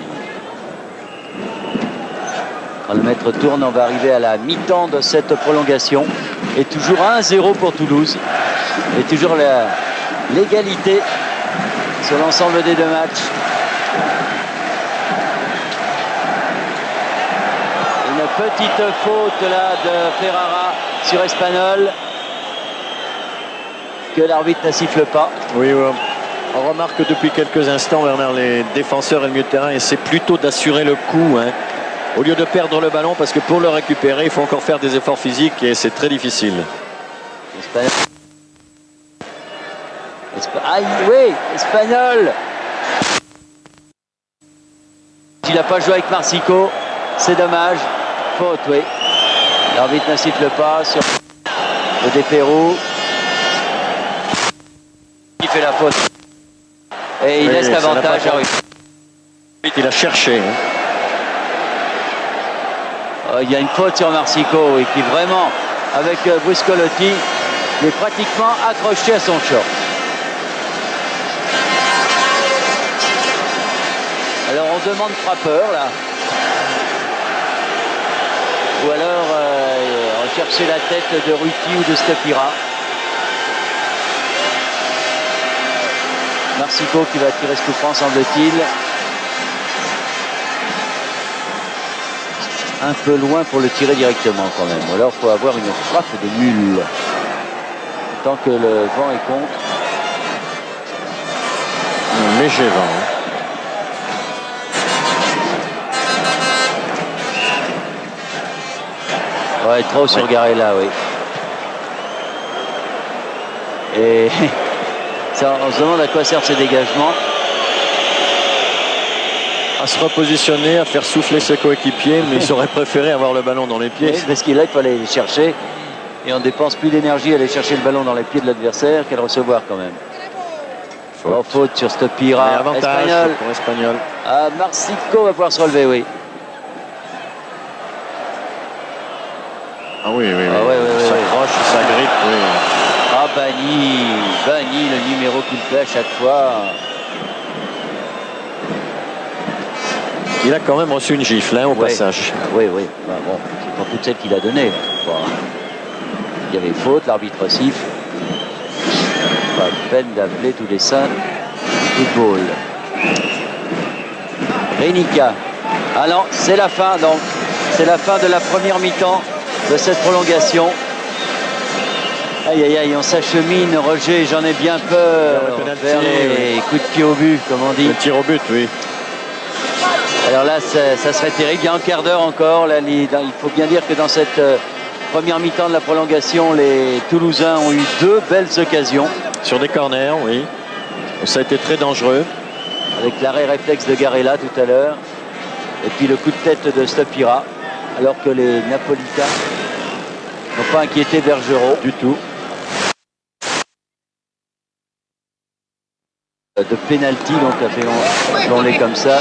Quand le maître tourne, on va arriver à la mi-temps de cette prolongation. Et toujours 1-0 pour Toulouse. Et toujours l'égalité sur l'ensemble des deux matchs. Une petite faute là de Ferrara sur Espagnol que l'arbitre ne siffle pas. Oui, oui. On remarque que depuis quelques instants, Bernard, les défenseurs et le milieu de terrain essaient plutôt d'assurer le coup, hein, au lieu de perdre le ballon, parce que pour le récupérer, il faut encore faire des efforts physiques et c'est très difficile. Espagnol. Aïe, oui, Espagnol. Il n'a pas joué avec Marsico, c'est dommage. Faute, oui. L'arbitre ne siffle pas sur le Despérou. Il fait la faute. Et il laisse l'avantage à Ruiz. Il a cherché. Hein. Il y a une faute sur Marsico et qui vraiment, avec Bruscolotti, est pratiquement accroché à son short. Alors on demande frappeur là. Ou alors rechercher la tête de Ruti ou de Stopira. Marsico qui va tirer ce coup franc, semble-t-il. Un peu loin pour le tirer directement quand même. Ou alors il faut avoir une frappe de mule. Tant que le vent est contre. Un léger vent. Hein. Ouais, trop sur Garella, oui. Et ça, on se demande à quoi servent ces dégagements. À se repositionner, à faire souffler ses coéquipiers, mais ils auraient préféré avoir le ballon dans les pieds. Oui, parce qu'il là, il fallait aller chercher. Et on dépense plus d'énergie à aller chercher le ballon dans les pieds de l'adversaire qu'à le recevoir quand même. Faute, faute sur Stopira. Avantage Espagnol. pour Espagnol. Ah, Marsico va pouvoir se relever, oui. Ah oui, oui, oui. Ah, ouais, ça croche, ça grippe, oui. Ah, Bagny, le numéro qu'il fait à chaque fois. Il a quand même reçu une gifle, hein, au passage. Oui, oui. Bah, bon, c'est pas toutes celles qu'il a données. Bon, il y avait faute, l'arbitre siffle. Pas la peine d'appeler tous les saints du football. Renica. Ah non, c'est la fin donc. C'est la fin de la première mi-temps de cette prolongation. Aïe aïe aïe, on s'achemine, Roger, j'en ai bien peur. Vers les coups de pied au but, comme on dit. Le tir au but, oui. Alors là, ça serait terrible. Il y a un quart d'heure encore. Là, il faut bien dire que dans cette première mi-temps de la prolongation, les Toulousains ont eu deux belles occasions. Sur des corners, oui. Ça a été très dangereux. Avec l'arrêt réflexe de Garella tout à l'heure. Et puis le coup de tête de Stopira. Alors que les Napolitains n'ont pas inquiété Bergerot du tout. De pénalty, donc a fait l'on comme ça.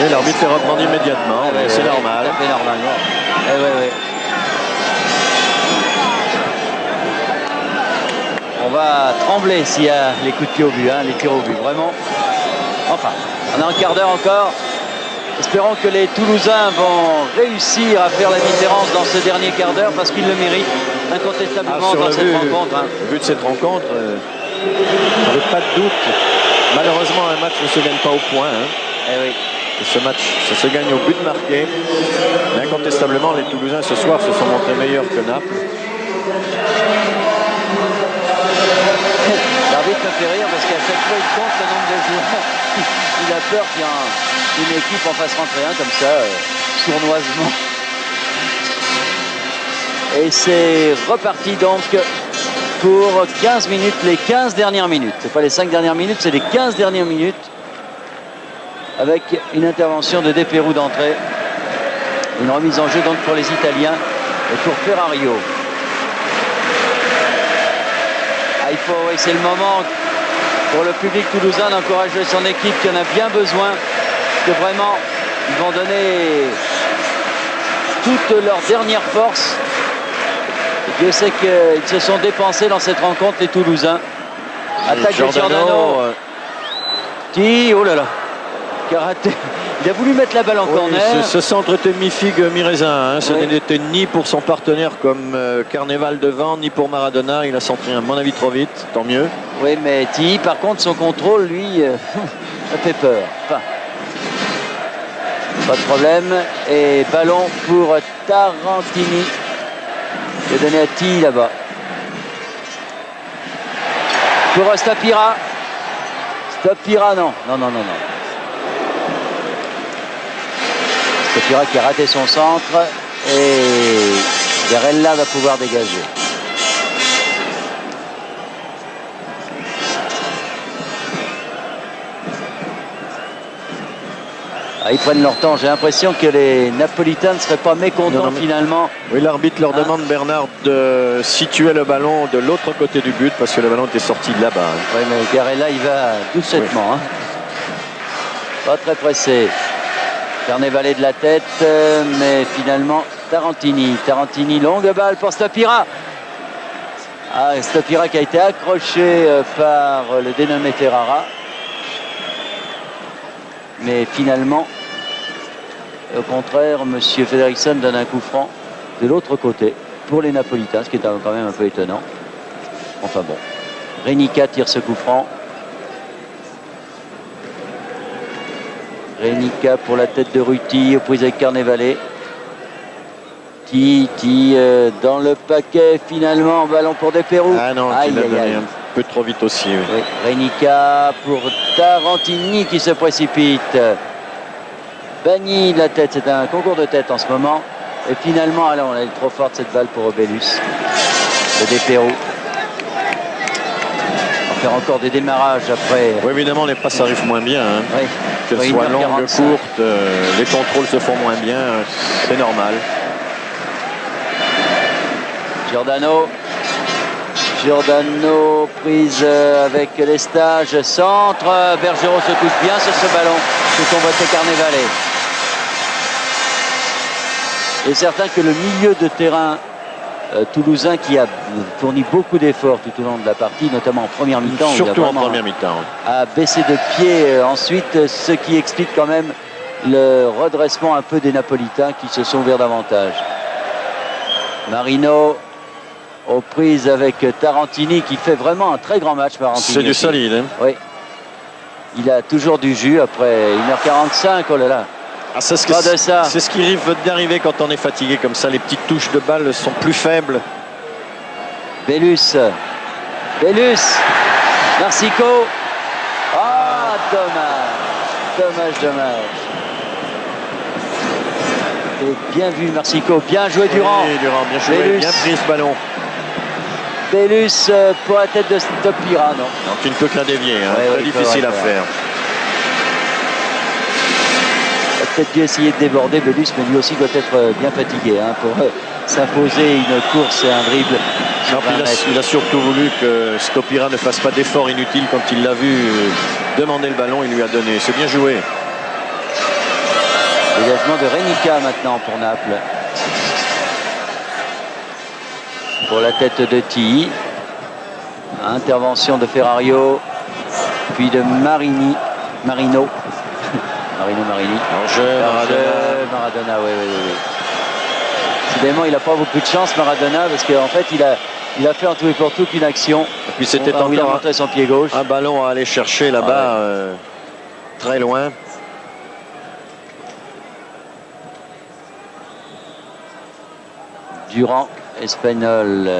Et l'arbitre fait reprendre immédiatement. C'est normal. Ça fait normalement. On va trembler s'il y a les coups de pied au but, hein, les tirs au but, vraiment. Enfin, on a un quart d'heure encore. Espérons que les Toulousains vont réussir à faire la différence dans ce dernier quart d'heure parce qu'ils le méritent incontestablement dans cette rencontre. Hein. Le but de cette rencontre, je n'ai pas de doute. Malheureusement, un match ne se gagne pas au point. Hein. Oui. Et ce match, ça se gagne au but marqué. Mais incontestablement, les Toulousains ce soir se sont montrés meilleurs que Naples. L'arbitre me fait rire parce qu'à chaque fois il compte le nombre de joueurs. Il a peur qu'il y ait une équipe en fasse rentrer un comme ça, sournoisement. Et c'est reparti donc pour 15 minutes, les 15 dernières minutes. C'est pas les 5 dernières minutes, c'est les 15 dernières minutes. Avec une intervention de De Perù d'entrée. Une remise en jeu donc pour les Italiens et pour Ferrario. Il faut, oui, c'est le moment pour le public toulousain d'encourager son équipe qui en a bien besoin, que vraiment ils vont donner toute leur dernière force. Et Dieu sait qu'ils se sont dépensés dans cette rencontre, les Toulousains. Attaque de Giordano. Oh là là, karaté. Il a voulu mettre la balle en corner. Ce centre était mi-figue, mi-raisin. Hein. Ce n'était ni pour son partenaire comme Carneval devant, ni pour Maradona. Il a centré, à mon avis, trop vite. Tant mieux. Oui, mais Tilly, par contre, son contrôle, lui, ça fait peur. Enfin, pas de problème. Et ballon pour Tarantini. Il est donné à Tilly là-bas. Pour Stapira. Stapira, non. Non. Stapira qui a raté son centre et Garella va pouvoir dégager. Ils prennent leur temps. J'ai l'impression que les Napolitains ne seraient pas mécontents finalement. Oui, l'arbitre leur demande, Bernard, de situer le ballon de l'autre côté du but parce que le ballon était sorti de là-bas. Oui, mais Garella, il va doucettement. Oui. Pas très pressé. Carnevale de la tête, mais finalement Tarantini, longue balle pour Stapira. Stapira qui a été accroché par le dénommé Ferrara. Mais finalement, au contraire, M. Fredriksson donne un coup franc de l'autre côté pour les Napolitains, ce qui est quand même un peu étonnant. Enfin bon, Renica tire ce coup franc. Renica pour la tête de Ruti, aux prises avec Carnevale. Titi dans le paquet, finalement, ballon pour De Perù. Ah non, il a donné un peu trop vite aussi. Oui. Renica pour Tarantini qui se précipite. Bagni de la tête, c'est un concours de tête en ce moment. Et finalement, allez, on a eu trop forte cette balle pour Obélus. De Perù. On va faire encore des démarrages après. Oui, évidemment, les passes arrivent moins bien. Hein. Oui. Qu'elles soient longues, courtes, les contrôles se font moins bien, c'est normal. Giordano prise avec les stages, centre, Bergero se couche bien sur ce ballon que combattait Carnevale. Il est certain que le milieu de terrain toulousain qui a fourni beaucoup d'efforts tout au long de la partie, notamment en première mi-temps. Surtout en première mi-temps. A baissé de pied ensuite, ce qui explique quand même le redressement un peu des Napolitains qui se sont ouverts davantage. Marino aux prises avec Tarantini qui fait vraiment un très grand match. C'est du solide. Hein. Oui. Il a toujours du jus après 1h45. Oh là là. C'est ce qui arrive d'arriver quand on est fatigué comme ça. Les petites touches de balle sont plus faibles. Bellus. Marsico. Ah, dommage. Et bien vu Marsico. Bien joué Durand. Oui, Durand, bien joué. Bellus. Bien pris ce ballon. Bellus pour la tête de Stapira. Non. Donc il ne peut que la dévier. Hein. Très difficile à faire. Peut-être dû essayer de déborder Bellus, mais lui aussi doit être bien fatigué pour s'imposer une course et un dribble. Il a surtout voulu que Stopira ne fasse pas d'effort inutile quand il l'a vu demander le ballon, il lui a donné. C'est bien joué. Dégagement de Renica maintenant pour Naples. Pour la tête de Tilly. Intervention de Ferrario, puis de Marino. Maradona, oui. Décidément, il n'a pas beaucoup de chance, Maradona, parce qu'en fait, il a fait en tout et pour tout qu'une action. Et puis c'était encore il a montré son pied gauche. Un ballon à aller chercher là-bas, très loin. Durand, Espagnol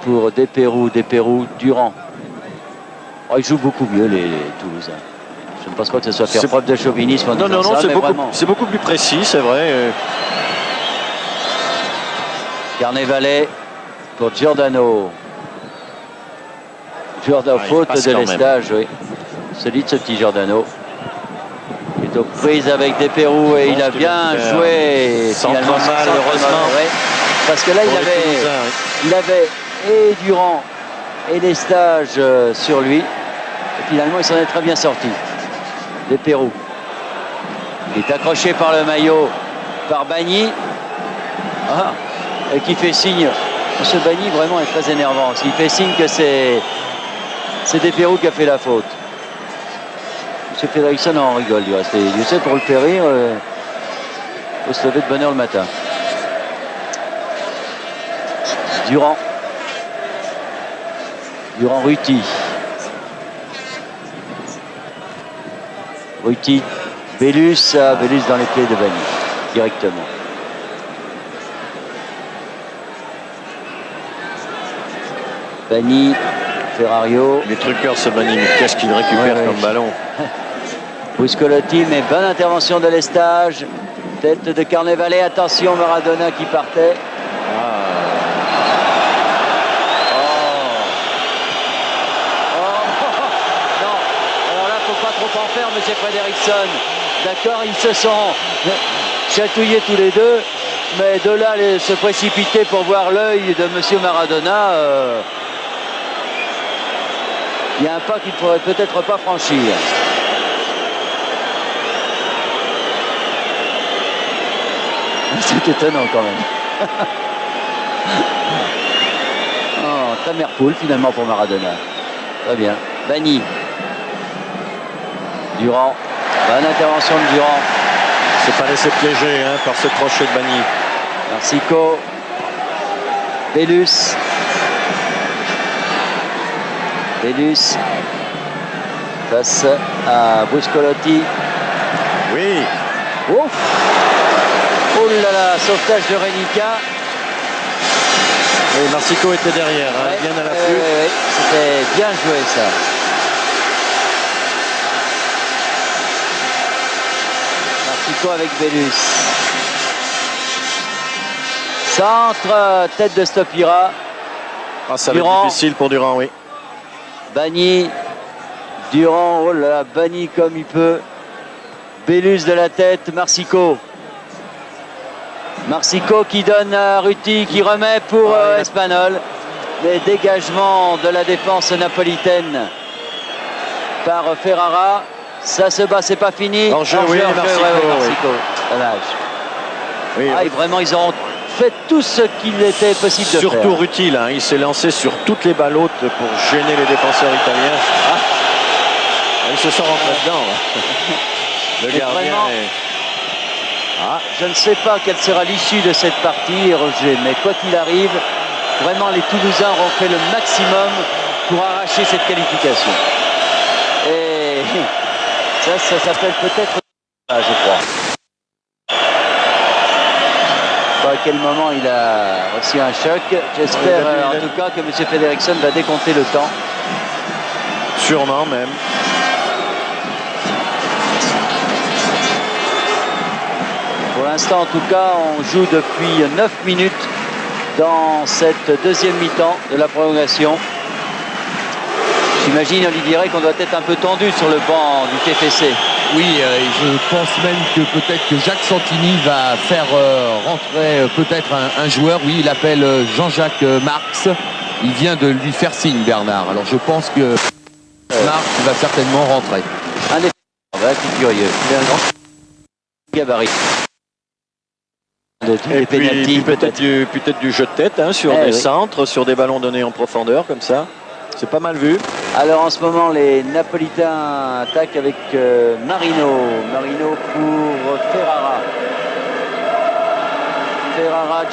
pour De Perù, Durand. Oh, ils jouent beaucoup mieux les Toulousains. Je ne pense pas que ce soit faire preuve de chauvinisme en non, disant ça, c'est beaucoup plus précis, c'est vrai. Carnavalet pour Giordano. Faute de Lestage, oui. Solide ce petit Giordano. Il est aux prises avec Desperroux et il a bien joué. Sans mal, heureusement. Ouais. Parce que là, il avait et Durand et Lestage sur lui. Et finalement, il s'en est très bien sorti. Desperroux. Il est accroché par le maillot par Bagny. Ah, et qui fait signe. Ce Bagny vraiment est très énervant. Il fait signe que c'est Desperroux qui a fait la faute. M. Fredriksson en rigole du reste. Tu sais, pour le faire rire, il faut se lever de bonne heure le matin. Durand Ruti. Bellus dans les pieds de Bagny directement. Bagny, Ferrario. Les truqueurs ce Bagny, mais qu'est-ce qu'il récupère comme ballon. Buscolotti, mais bonne intervention de Lestage. Tête de Carnavalet, attention Maradona qui partait. Trop en faire, M. Fredriksson. D'accord, ils se sont chatouillés tous les deux, mais de là se précipiter pour voir l'œil de M. Maradona, il y a un pas qu'il ne pourrait peut-être pas franchir. C'est étonnant quand même. Oh, très mère-poule finalement pour Maradona. Très bien. Bagny. Durand, bonne intervention de Durand. C'est pas laissé piéger par ce crochet de Bagny. Marsico, Bellus face à Buscolotti. Oui. Ouf. Oh là là, sauvetage de Renica. Et Marsico était derrière, bien à l'affût. Oui. C'était bien joué ça. Avec Bellus. Centre, tête de Stopira. Ça va être difficile pour Durand, oui. Bagny. Durand, oh là là, Bagny comme il peut. Bellus de la tête, Marsico qui donne à Ruti, qui remet pour Espagnol. Les dégagements de la défense napolitaine par Ferrara. Ça se bat, c'est pas fini. Marsico. Dommage. Oui, vraiment, ils ont fait tout ce qu'il était possible de faire. Surtout Ruti, là, il s'est lancé sur toutes les ballottes pour gêner les défenseurs italiens. Ils se sont rentrés dedans. Le gardien Je ne sais pas quelle sera l'issue de cette partie, Roger, mais quoi qu'il arrive, vraiment, les Toulousains auront fait le maximum pour arracher cette qualification. Et ça s'appelle peut-être, je crois. À quel moment il a reçu un choc. J'espère en tout cas que M. Fredriksson va décompter le temps. Sûrement même. Pour l'instant en tout cas, on joue depuis 9 minutes dans cette deuxième mi-temps de la prolongation. J'imagine, Olivier, qu'on doit être un peu tendu sur le banc du TFC. Oui, je pense même que peut-être que Jacques Santini va faire rentrer peut-être un joueur. Oui, il appelle Jean-Jacques Marx. Il vient de lui faire signe, Bernard. Alors je pense que Marx va certainement rentrer. Un des c'est curieux. Il a un grand gabarit. Et puis peut-être du jeu de tête sur des centres, sur des ballons donnés en profondeur comme ça. C'est pas mal vu. Alors en ce moment, les Napolitains attaquent avec Marino pour Ferrara.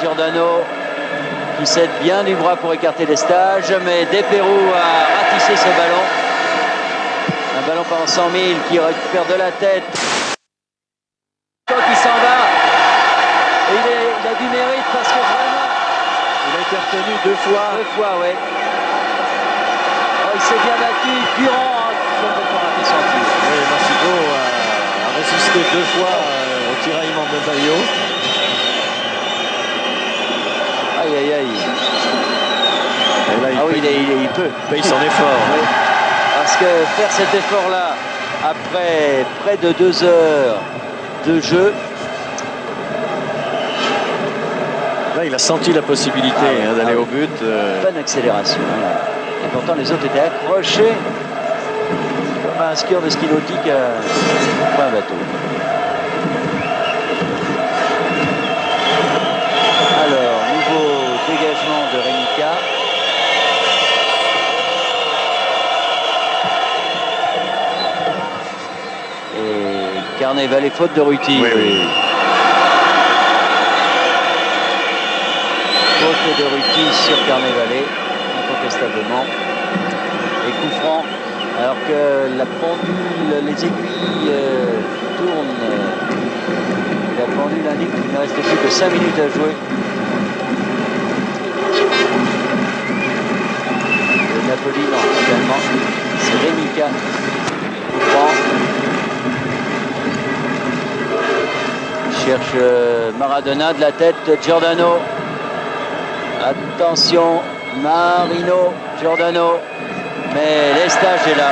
Giordano qui cède bien du bras pour écarter les stages, mais Desperroux a ratissé ce ballon. Un ballon pendant 100 000 qui récupère de la tête. Qui s'en va. Et il a du mérite parce que vraiment... Il a été retenu deux fois. Oui. il s'est bien battu. Durand a complètement raté son tir. Oui, Massigo a résisté 2 fois au tiraillement de Bayo. Aïe, aïe, aïe. Et là, Ah oui, il peut. paye son effort. Oui. Parce que faire cet effort-là, après près de 2 heures de jeu, Là, il a senti la possibilité d'aller au but. bonne accélération. Et pourtant, les autres étaient accrochés comme un skieur de ski nautique à un bateau. Alors, nouveau dégagement de Rénica. Et Carnéval et faute de Ruti. Oui. Faute de Ruti sur Carnévalet, incontestablement. Et coup franc, alors que la pendule, les aiguilles tournent. La pendule indique qu'il ne reste plus que 5 minutes à jouer. Le Napoli, non, finalement, c'est Rénica. Coup franc. Cherche Maradona de la tête, Giordano. Attention, Marino, Giordano. Mais Lestage est là.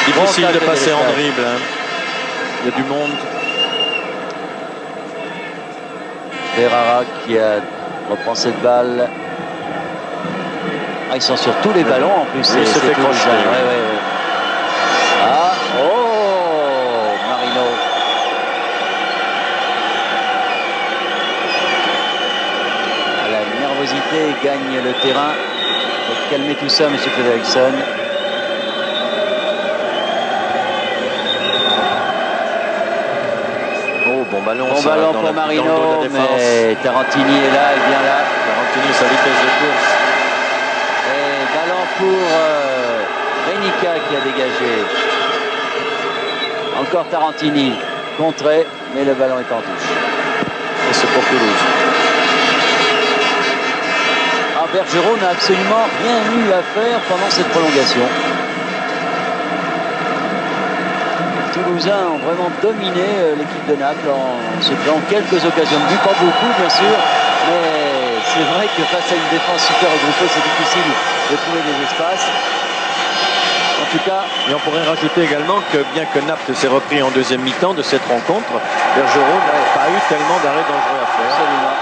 Difficile Bon de tacle passer en Lestage. dribble. Il y a du monde. Ferrara qui reprend cette balle. Ah, ils sont sur tous les ballons en plus. Oui, c'était tout crocheté. bizarre. Ouais. Ah, oh, Marino. Ah, la nervosité gagne le terrain. Faut calmer tout ça, monsieur Fredriksson. Oh, bon ballon. Bon ça, ballon dans pour le dos Marino, de la défense. mais Tarantini est là, et bien là. Tarantini, sa vitesse de course. Et ballon pour Rénica qui a dégagé. Encore Tarantini, contré, mais le ballon est en touche. Et c'est pour Toulouse. Ah, Bergerot n'a absolument rien eu à faire pendant cette prolongation. Les Toulousains ont vraiment dominé l'équipe de Naples en se créant quelques occasions de but, pas beaucoup bien sûr, mais c'est vrai que face à une défense super regroupée, c'est difficile de trouver des espaces. En tout cas, Et on pourrait rajouter également que bien que Naples s'est repris en deuxième mi-temps de cette rencontre, Bergerot n'a pas eu tellement d'arrêts dangereux à faire. absolument.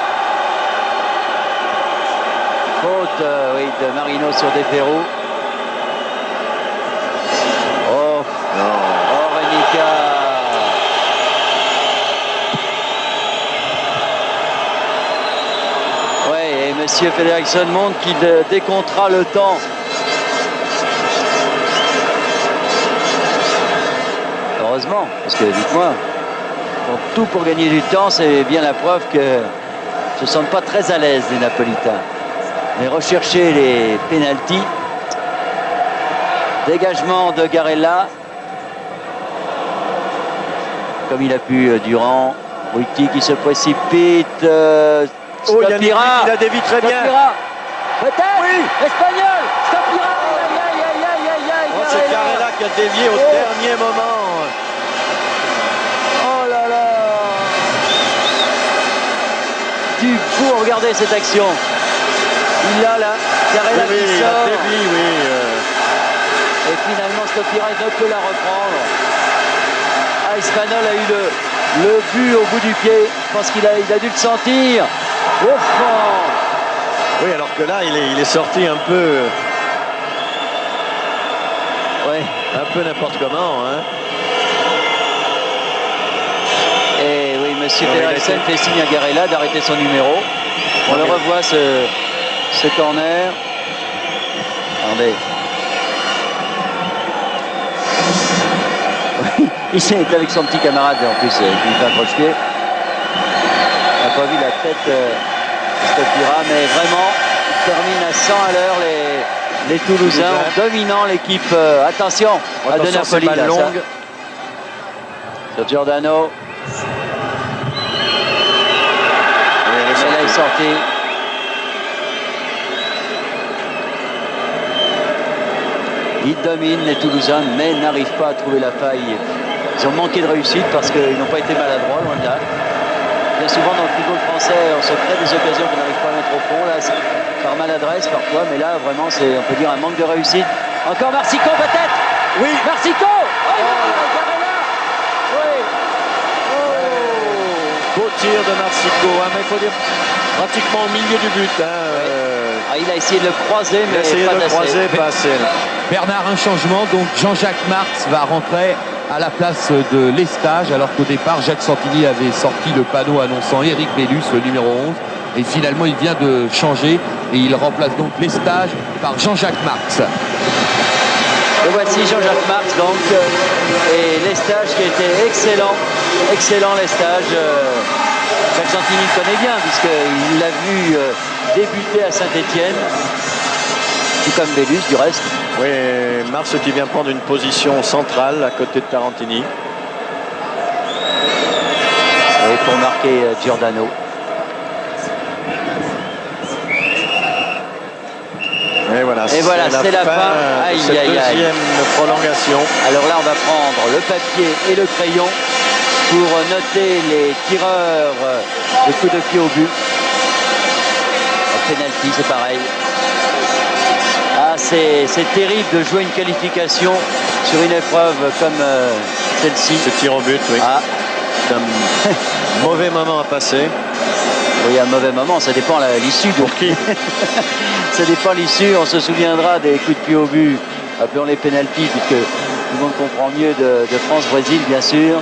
Faute oui, de Marino sur Desperroux. Oh, Non. oh Rénica. Ouais, et monsieur Fredriksson montre qu'il décomptera le temps. Heureusement, parce que dites-moi, tout pour gagner du temps, c'est bien la preuve que ne se sentent pas très à l'aise les Napolitains. Mais rechercher les pénaltys. Dégagement de Garella. Comme il a pu Durand. Ruti qui se précipite. Oh, Yannick, Stopira. il a dévié très bien. Stopira. Peut-être. Oui. Espagnol. Stopira. Aïe. Oh, c'est Garella qui a dévié au dernier moment. Oh là là. Du coup, regardez cette action. Il a là, Garella Oui, qui il a sort. dévié, oui. Et finalement, Stopira ne peut la reprendre. Ah, Espagnol a eu le but au bout du pied. Je pense qu'il a dû le sentir. Au fond. Oui, alors que là, il est sorti un peu Ouais. n'importe comment. Hein. Et oui, monsieur Non, mais il a Fredriksson été- fait signe à Garella d'arrêter son numéro. On le revoit ce corner. Attendez. Il est avec son petit camarade en plus, qui lui fait un croche-pied. On n'a pas vu la tête de Stopira, mais vraiment, il termine à 100 à l'heure les Toulousains, dominant l'équipe. Attention à De Attention, Napoli. c'est balle Là, longue. sur Giordano. Oui, elle est Mais là, il est sortie. sorti. Ils dominent les Toulousains, mais n'arrivent pas à trouver la faille. Ils ont manqué de réussite parce qu'ils n'ont pas été maladroits, loin de là. Bien souvent dans le football français, on se crée des occasions qu'on n'arrive pas à mettre au fond. Là, par maladresse parfois, mais là, vraiment, c'est, on peut dire, un manque de réussite. Encore Marsico, peut-être. Oui. Marsico. Oh, il va Garella. Oui. Oh. Beau tir de Marsico, hein, mais il faut dire pratiquement au milieu du but. Ah, il a essayé de le croiser, Il mais a essayé pas de le assez. croiser, pas assez. Là. Bernard, un changement. Donc Jean-Jacques Marx va rentrer à la place de Lestage, alors qu'au départ, Jacques Santini avait sorti le panneau annonçant Éric Bellus, le numéro 11. Et finalement, il vient de changer et il remplace donc Lestage par Jean-Jacques Marx. Le voici Jean-Jacques Marx donc et Lestage qui a été excellent Lestage. Jacques Santini le connaît bien puisqu'il l'a vu débuter à Saint-Etienne, tout comme Bellus du reste. Oui, Marx qui vient prendre une position centrale à côté de Tarantini. Et pour marquer Giordano. Et voilà, c'est la fin de cette deuxième prolongation. Alors là, on va prendre le papier et le crayon pour noter les tireurs de coups de pied au but. Le penalty, c'est pareil. Ah, c'est terrible de jouer une qualification sur une épreuve comme celle-ci. Ce tir au but, oui. Ah. C'est un mauvais moment à passer. Oui, un mauvais moment, ça dépend l'issue. Pour qui? Ça dépend l'issue, on se souviendra des coups de pied au but, appelons les pénaltys, puisque tout le monde comprend mieux de France-Brésil, bien sûr.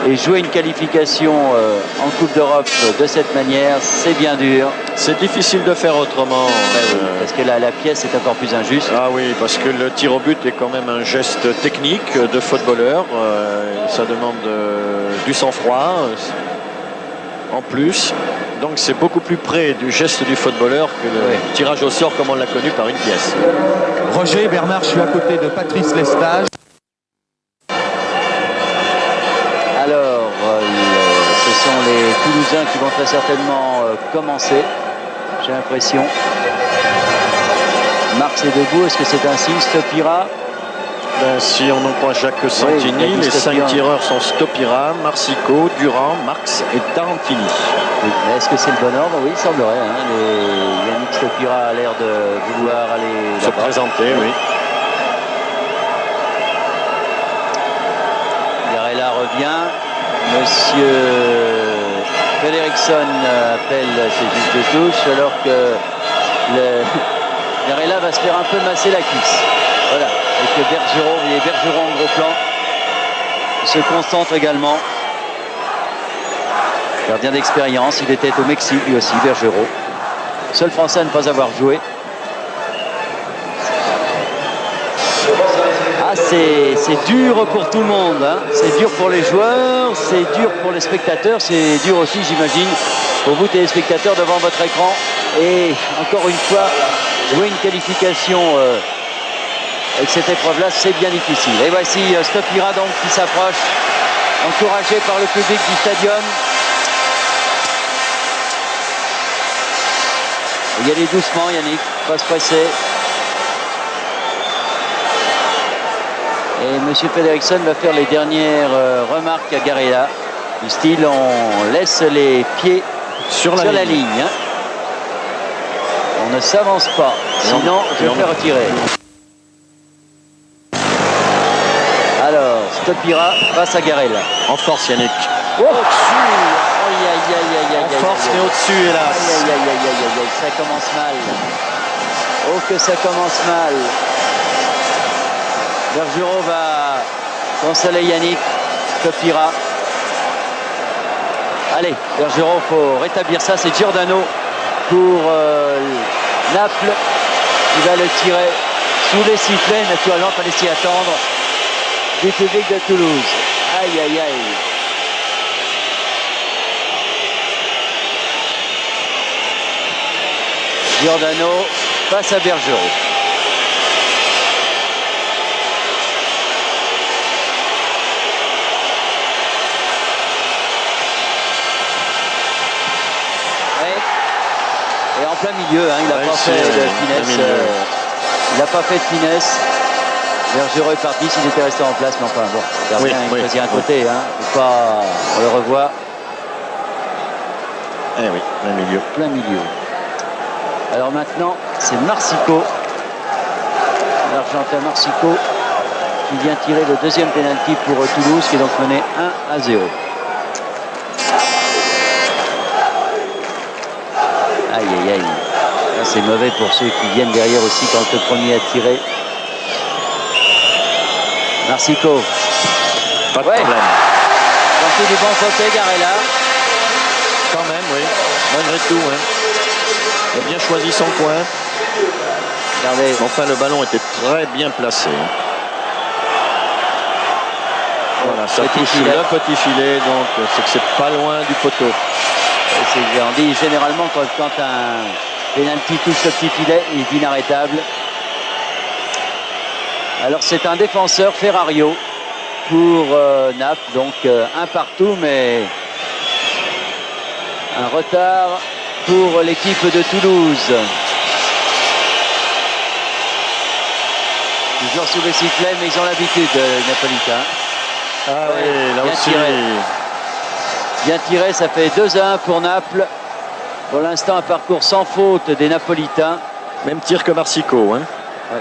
Et jouer une qualification en Coupe d'Europe de cette manière, c'est bien dur. C'est difficile de faire autrement. Oui, parce que la pièce est encore plus injuste. Ah oui, parce que le tir au but est quand même un geste technique de footballeur. Ça demande du sang-froid. En plus, donc c'est beaucoup plus près du geste du footballeur que le tirage au sort comme on l'a connu par une pièce. Roger, Bernard, je suis à côté de Patrice Lestage. Alors, ce sont les Toulousains qui vont très certainement commencer, j'ai l'impression. Marx est debout, est-ce que c'est un signe? Stopira? Ben, si on en croit Jacques Santini, les 5 tireurs sont Stopira, Marsico, Durand, Marx et Tarantini. Oui. Est-ce que c'est le bon ordre? Oui, il semblerait. Hein. Yannick Stopira a l'air de vouloir aller se présenter, oui. Garella revient. Monsieur Fredriksson appelle ses juges de touche, alors que Garella va se faire un peu masser la cuisse. Voilà. Et que Bergeron, vous voyez Bergeron en gros plan, il se concentre également. Gardien d'expérience, il était au Mexique lui aussi, Bergeron. Seul Français à ne pas avoir joué. Ah, c'est dur pour tout le monde. Hein. C'est dur pour les joueurs, c'est dur pour les spectateurs, c'est dur aussi, j'imagine, pour vous téléspectateurs devant votre écran. Et encore une fois, jouer une qualification avec cette épreuve-là, c'est bien difficile. Et voici Stopira donc qui s'approche, encouragé par le public du stadium. Il y allait doucement, Yannick, pas se presser. Et M. Fredriksson va faire les dernières remarques à Garella. Du style, on laisse les pieds sur la ligne. Hein. On ne s'avance pas, sinon je fais retirer. Alors, Stopira face à Garella. En force, Yannick. Oh, au-dessus. Aïe, aïe, aïe, aïe, aïe. En force, mais au-dessus, hélas. Aïe, aïe, aïe, aïe, aïe, aïe, ça commence mal. Oh, que ça commence mal. Bergeron va consoler Yannick. Stopira. Allez, Bergeron, il faut rétablir ça. C'est Giordano pour Naples qui va le tirer sous les sifflets. Naturellement, il fallait s'y attendre. Du public de Toulouse. Aïe, aïe, aïe. Giordano face à Bergeron. Ouais. Et en plein milieu, hein, il a pas fait de finesse. Il n'a pas fait de finesse. Bergerot est parti s'il était resté en place, mais enfin bon, le gardien il choisit un côté, hein. Pas, on le revoit. Eh oui, plein milieu. Plein milieu. Alors maintenant, c'est Marsico. L'Argentin Marsico qui vient tirer le deuxième pénalty pour Toulouse, qui est donc mené 1-0. Aïe aïe aïe. C'est mauvais pour ceux qui viennent derrière aussi quand le premier a tiré. Marsico. Pas de problème. Sorti du bon côté, Garella. Quand même, oui. Malgré tout, hein. Il a bien choisi son coin. Regardez. Enfin, le ballon était très bien placé. Voilà, ça touche le petit filet, donc c'est que c'est pas loin du poteau. On dit généralement quand un pénalty touche le petit filet, il est inarrêtable. Alors c'est un défenseur, Ferrario, pour Naples, donc un partout, mais un retard pour l'équipe de Toulouse. Toujours sous le sifflet, mais ils ont l'habitude, les Napolitains. Ah oui, là bien aussi. Tiré. Bien tiré, ça fait 2-1 pour Naples. Pour l'instant, un parcours sans faute des Napolitains. Même tir que Marsico, hein. Oui.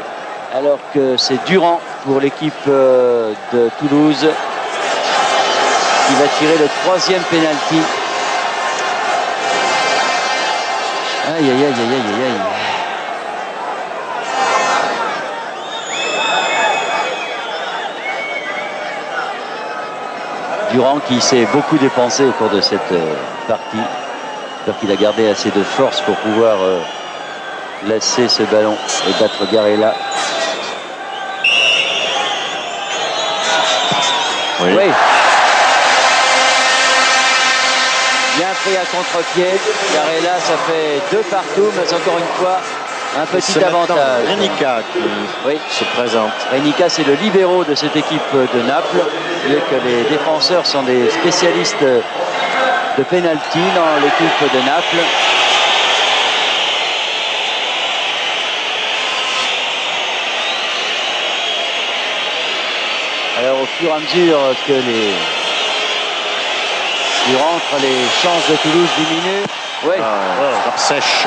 Alors que c'est Durand pour l'équipe de Toulouse qui va tirer le troisième pénalty. Aïe, aïe, aïe, aïe, aïe, aïe. Durand qui s'est beaucoup dépensé au cours de cette partie. J'espère qu'il a gardé assez de force pour pouvoir laisser ce ballon et battre Garella. Oui. Oui. Bien pris à contre-pied. Garella, ça fait 2 partout, mais encore une fois, un petit avantage. Renica qui se présente. Renica, c'est le libéro de cette équipe de Naples. Vu que les défenseurs sont des spécialistes de pénalty dans l'équipe de Naples. Alors au fur et à mesure que les chances de Toulouse diminuent, Frappe sèche.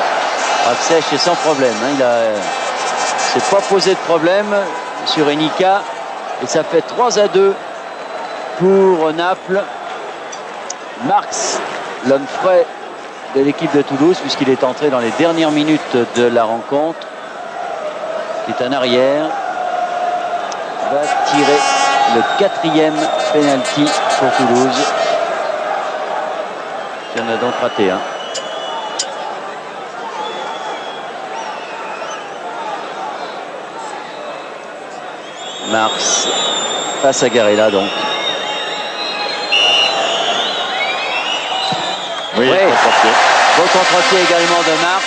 Frappe sèche et sans problème. Hein. Il s'est pas posé de problème sur Renica et ça fait 3-2 pour Naples. Marx, l'homme frais de l'équipe de Toulouse, puisqu'il est entré dans les dernières minutes de la rencontre, qui est en arrière, va tirer le 4e penalty pour Toulouse. Il en a donc raté un. Marx face à Garella donc. Oui, contre-pied. Beau contre-pied également de Marx.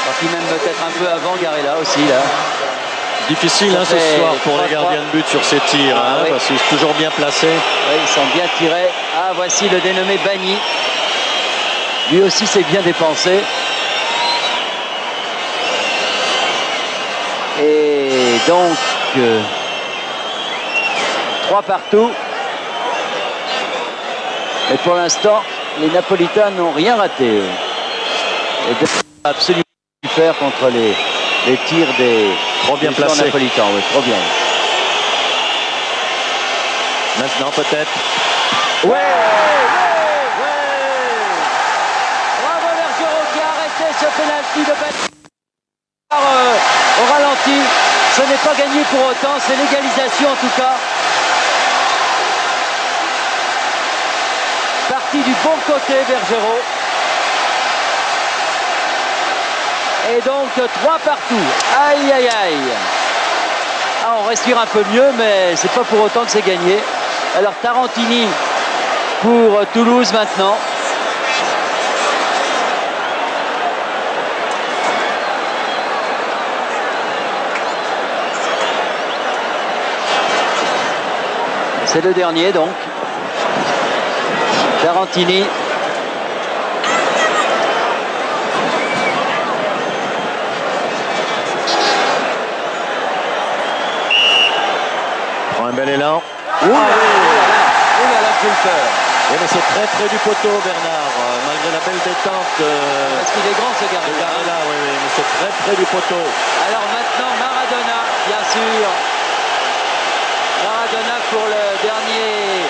Parti même peut-être un peu avant Garella aussi là. Difficile hein, ce soir pour les gardiens de but sur ces tirs, parce qu'ils sont toujours bien placés. Oui, ils sont bien tirés. Ah, voici le dénommé Bagny. Lui aussi s'est bien dépensé. Et donc 3 partout. Et pour l'instant, les Napolitains n'ont rien raté. Et absolument faire contre les tirs des trop bien placés Napolitains. Oui, trop bien. Maintenant peut-être. Ouais. Bravo Bergerot qui a arrêté ce penalty de au ralenti. Ce n'est pas gagné pour autant, c'est l'égalisation en tout cas. Parti du bon côté Bergerot. Et donc 3 partout. Aïe aïe aïe. Ah, on respire un peu mieux, mais c'est pas pour autant que c'est gagné. Alors Tarantini pour Toulouse maintenant. C'est le dernier donc. Tarantini. Bel élan. Ouh là là, j'ai eu peur. Oui, mais c'est très près du poteau, Bernard, malgré la belle détente. Parce qu'il est grand ce Garella. Là, oui, mais c'est très près du poteau. Alors maintenant, Maradona, bien sûr. Maradona pour le dernier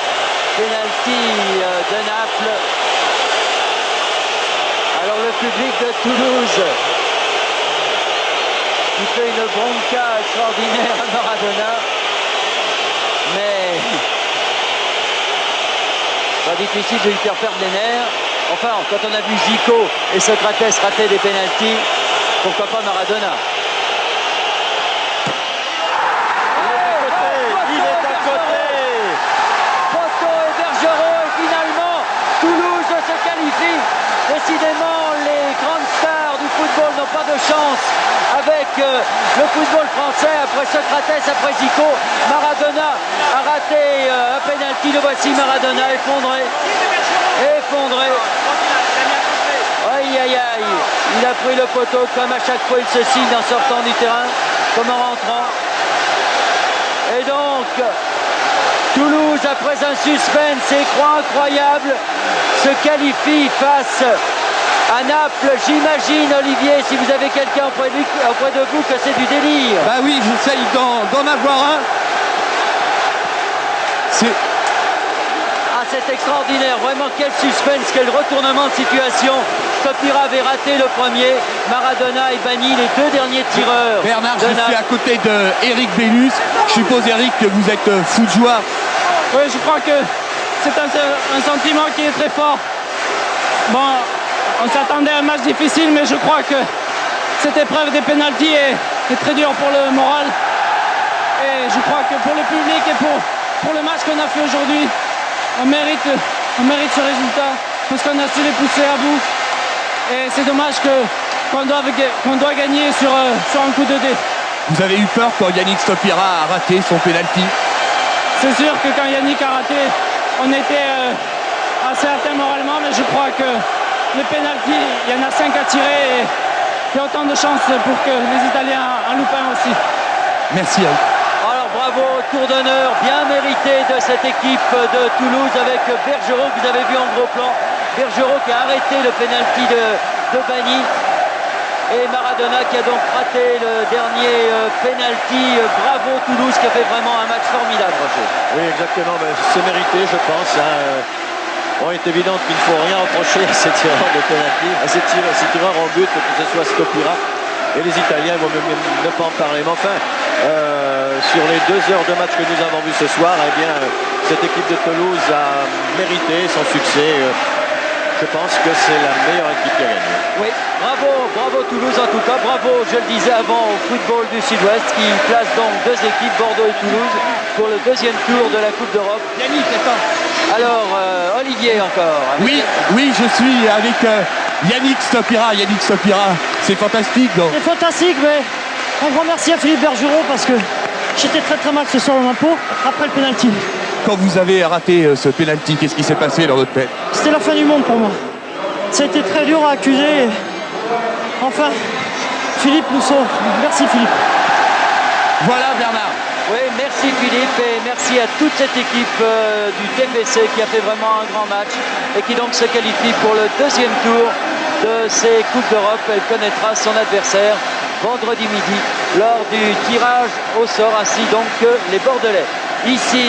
penalty de Naples. Alors le public de Toulouse qui fait une bronca extraordinaire à Maradona. Mais pas difficile de lui faire perdre les nerfs. Enfin, quand on a vu Zico et Socrates rater des pénaltys, pourquoi pas Maradona? Il est à côté. Poteau et Bergerot, et finalement Toulouse se qualifie. Décidément, les grandes stars du football n'ont pas de chance avec le football français. Après Socrates, après Zico, Maradona a raté un pénalty. Le voici, Maradona effondré. Aïe aïe aïe, il a pris le poteau comme à chaque fois il se signe en sortant du terrain, comme en rentrant. Et donc Toulouse, après un suspense incroyable, se qualifie face à Naples. J'imagine, Olivier, si vous avez quelqu'un auprès de vous, que c'est du délire. Bah oui, j'essaye d'en avoir un. C'est extraordinaire, vraiment quel suspense, quel retournement de situation. Stopira avait raté le premier, Maradona est banni, les deux derniers tireurs. Bernard, je suis à côté de Eric Bellus. Je suppose, Eric, que vous êtes fou de joie. Oui, je crois que c'est un sentiment qui est très fort. Bon, on s'attendait à un match difficile, mais je crois que cette épreuve des pénaltys est très dure pour le moral. Et je crois que pour le public et pour le match qu'on a fait aujourd'hui, on mérite ce résultat parce qu'on a su les pousser à bout. Et c'est dommage qu'on doit gagner sur un coup de dé. Vous avez eu peur quand Yannick Stopira a raté son pénalty? C'est sûr que quand Yannick a raté, on était assez atteint moralement, mais je crois que les pénaltys, il y en a 5 à tirer et il y a autant de chances pour que les Italiens en loupent un aussi. Merci Eric. Alors bravo, tour d'honneur bien mérité de cette équipe de Toulouse avec Bergerot que vous avez vu en gros plan. Bergerot qui a arrêté le pénalty de Bagny. Et Maradona qui a donc raté le dernier pénalty. Bravo Toulouse qui a fait vraiment un match formidable, Roger. Oui, exactement, c'est mérité, je pense. Bon, il est évident qu'il ne faut rien reprocher à ces tireurs de pénalty, à ces tireurs en but, que ce soit Stopira et les Italiens, ils vont même ne pas en parler. Mais enfin, sur les 2 heures de match que nous avons vu ce soir, eh bien, cette équipe de Toulouse a mérité son succès. Je pense que c'est la meilleure équipe qui a gagné. Oui, bravo Toulouse en tout cas, bravo, je le disais avant, au football du Sud-Ouest qui place donc 2 équipes, Bordeaux et Toulouse, pour le 2e tour de la Coupe d'Europe. Yannick, attends. Alors, Olivier encore. Oui, je suis avec Yannick Stopira. Yannick Stopira, c'est fantastique. Donc. C'est fantastique, mais un grand merci à Philippe Bergerot parce que j'étais très mal ce soir dans ma peau après le pénalty. Quand vous avez raté ce pénalty, qu'est-ce qui s'est passé dans votre tête? C'était la fin du monde pour moi. Ça a été très dur à accuser. Et enfin, Philippe nous sauve. Merci Philippe. Voilà Bernard. Oui, merci Philippe et merci à toute cette équipe du TFC qui a fait vraiment un grand match et qui donc se qualifie pour le 2e tour de ces Coupes d'Europe. Elle connaîtra son adversaire vendredi midi lors du tirage au sort, ainsi donc que les Bordelais. Ici,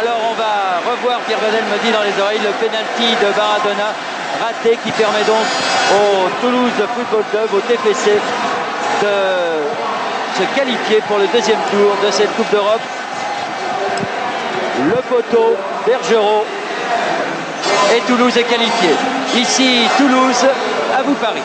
alors on va revoir, Pierre Vadel me dit dans les oreilles, le pénalty de Maradona raté qui permet donc au Toulouse Football Club, au TFC, de se qualifier pour le 2e tour de cette Coupe d'Europe. Le poteau, Bergerot et Toulouse est qualifié. Ici Toulouse, à vous Paris.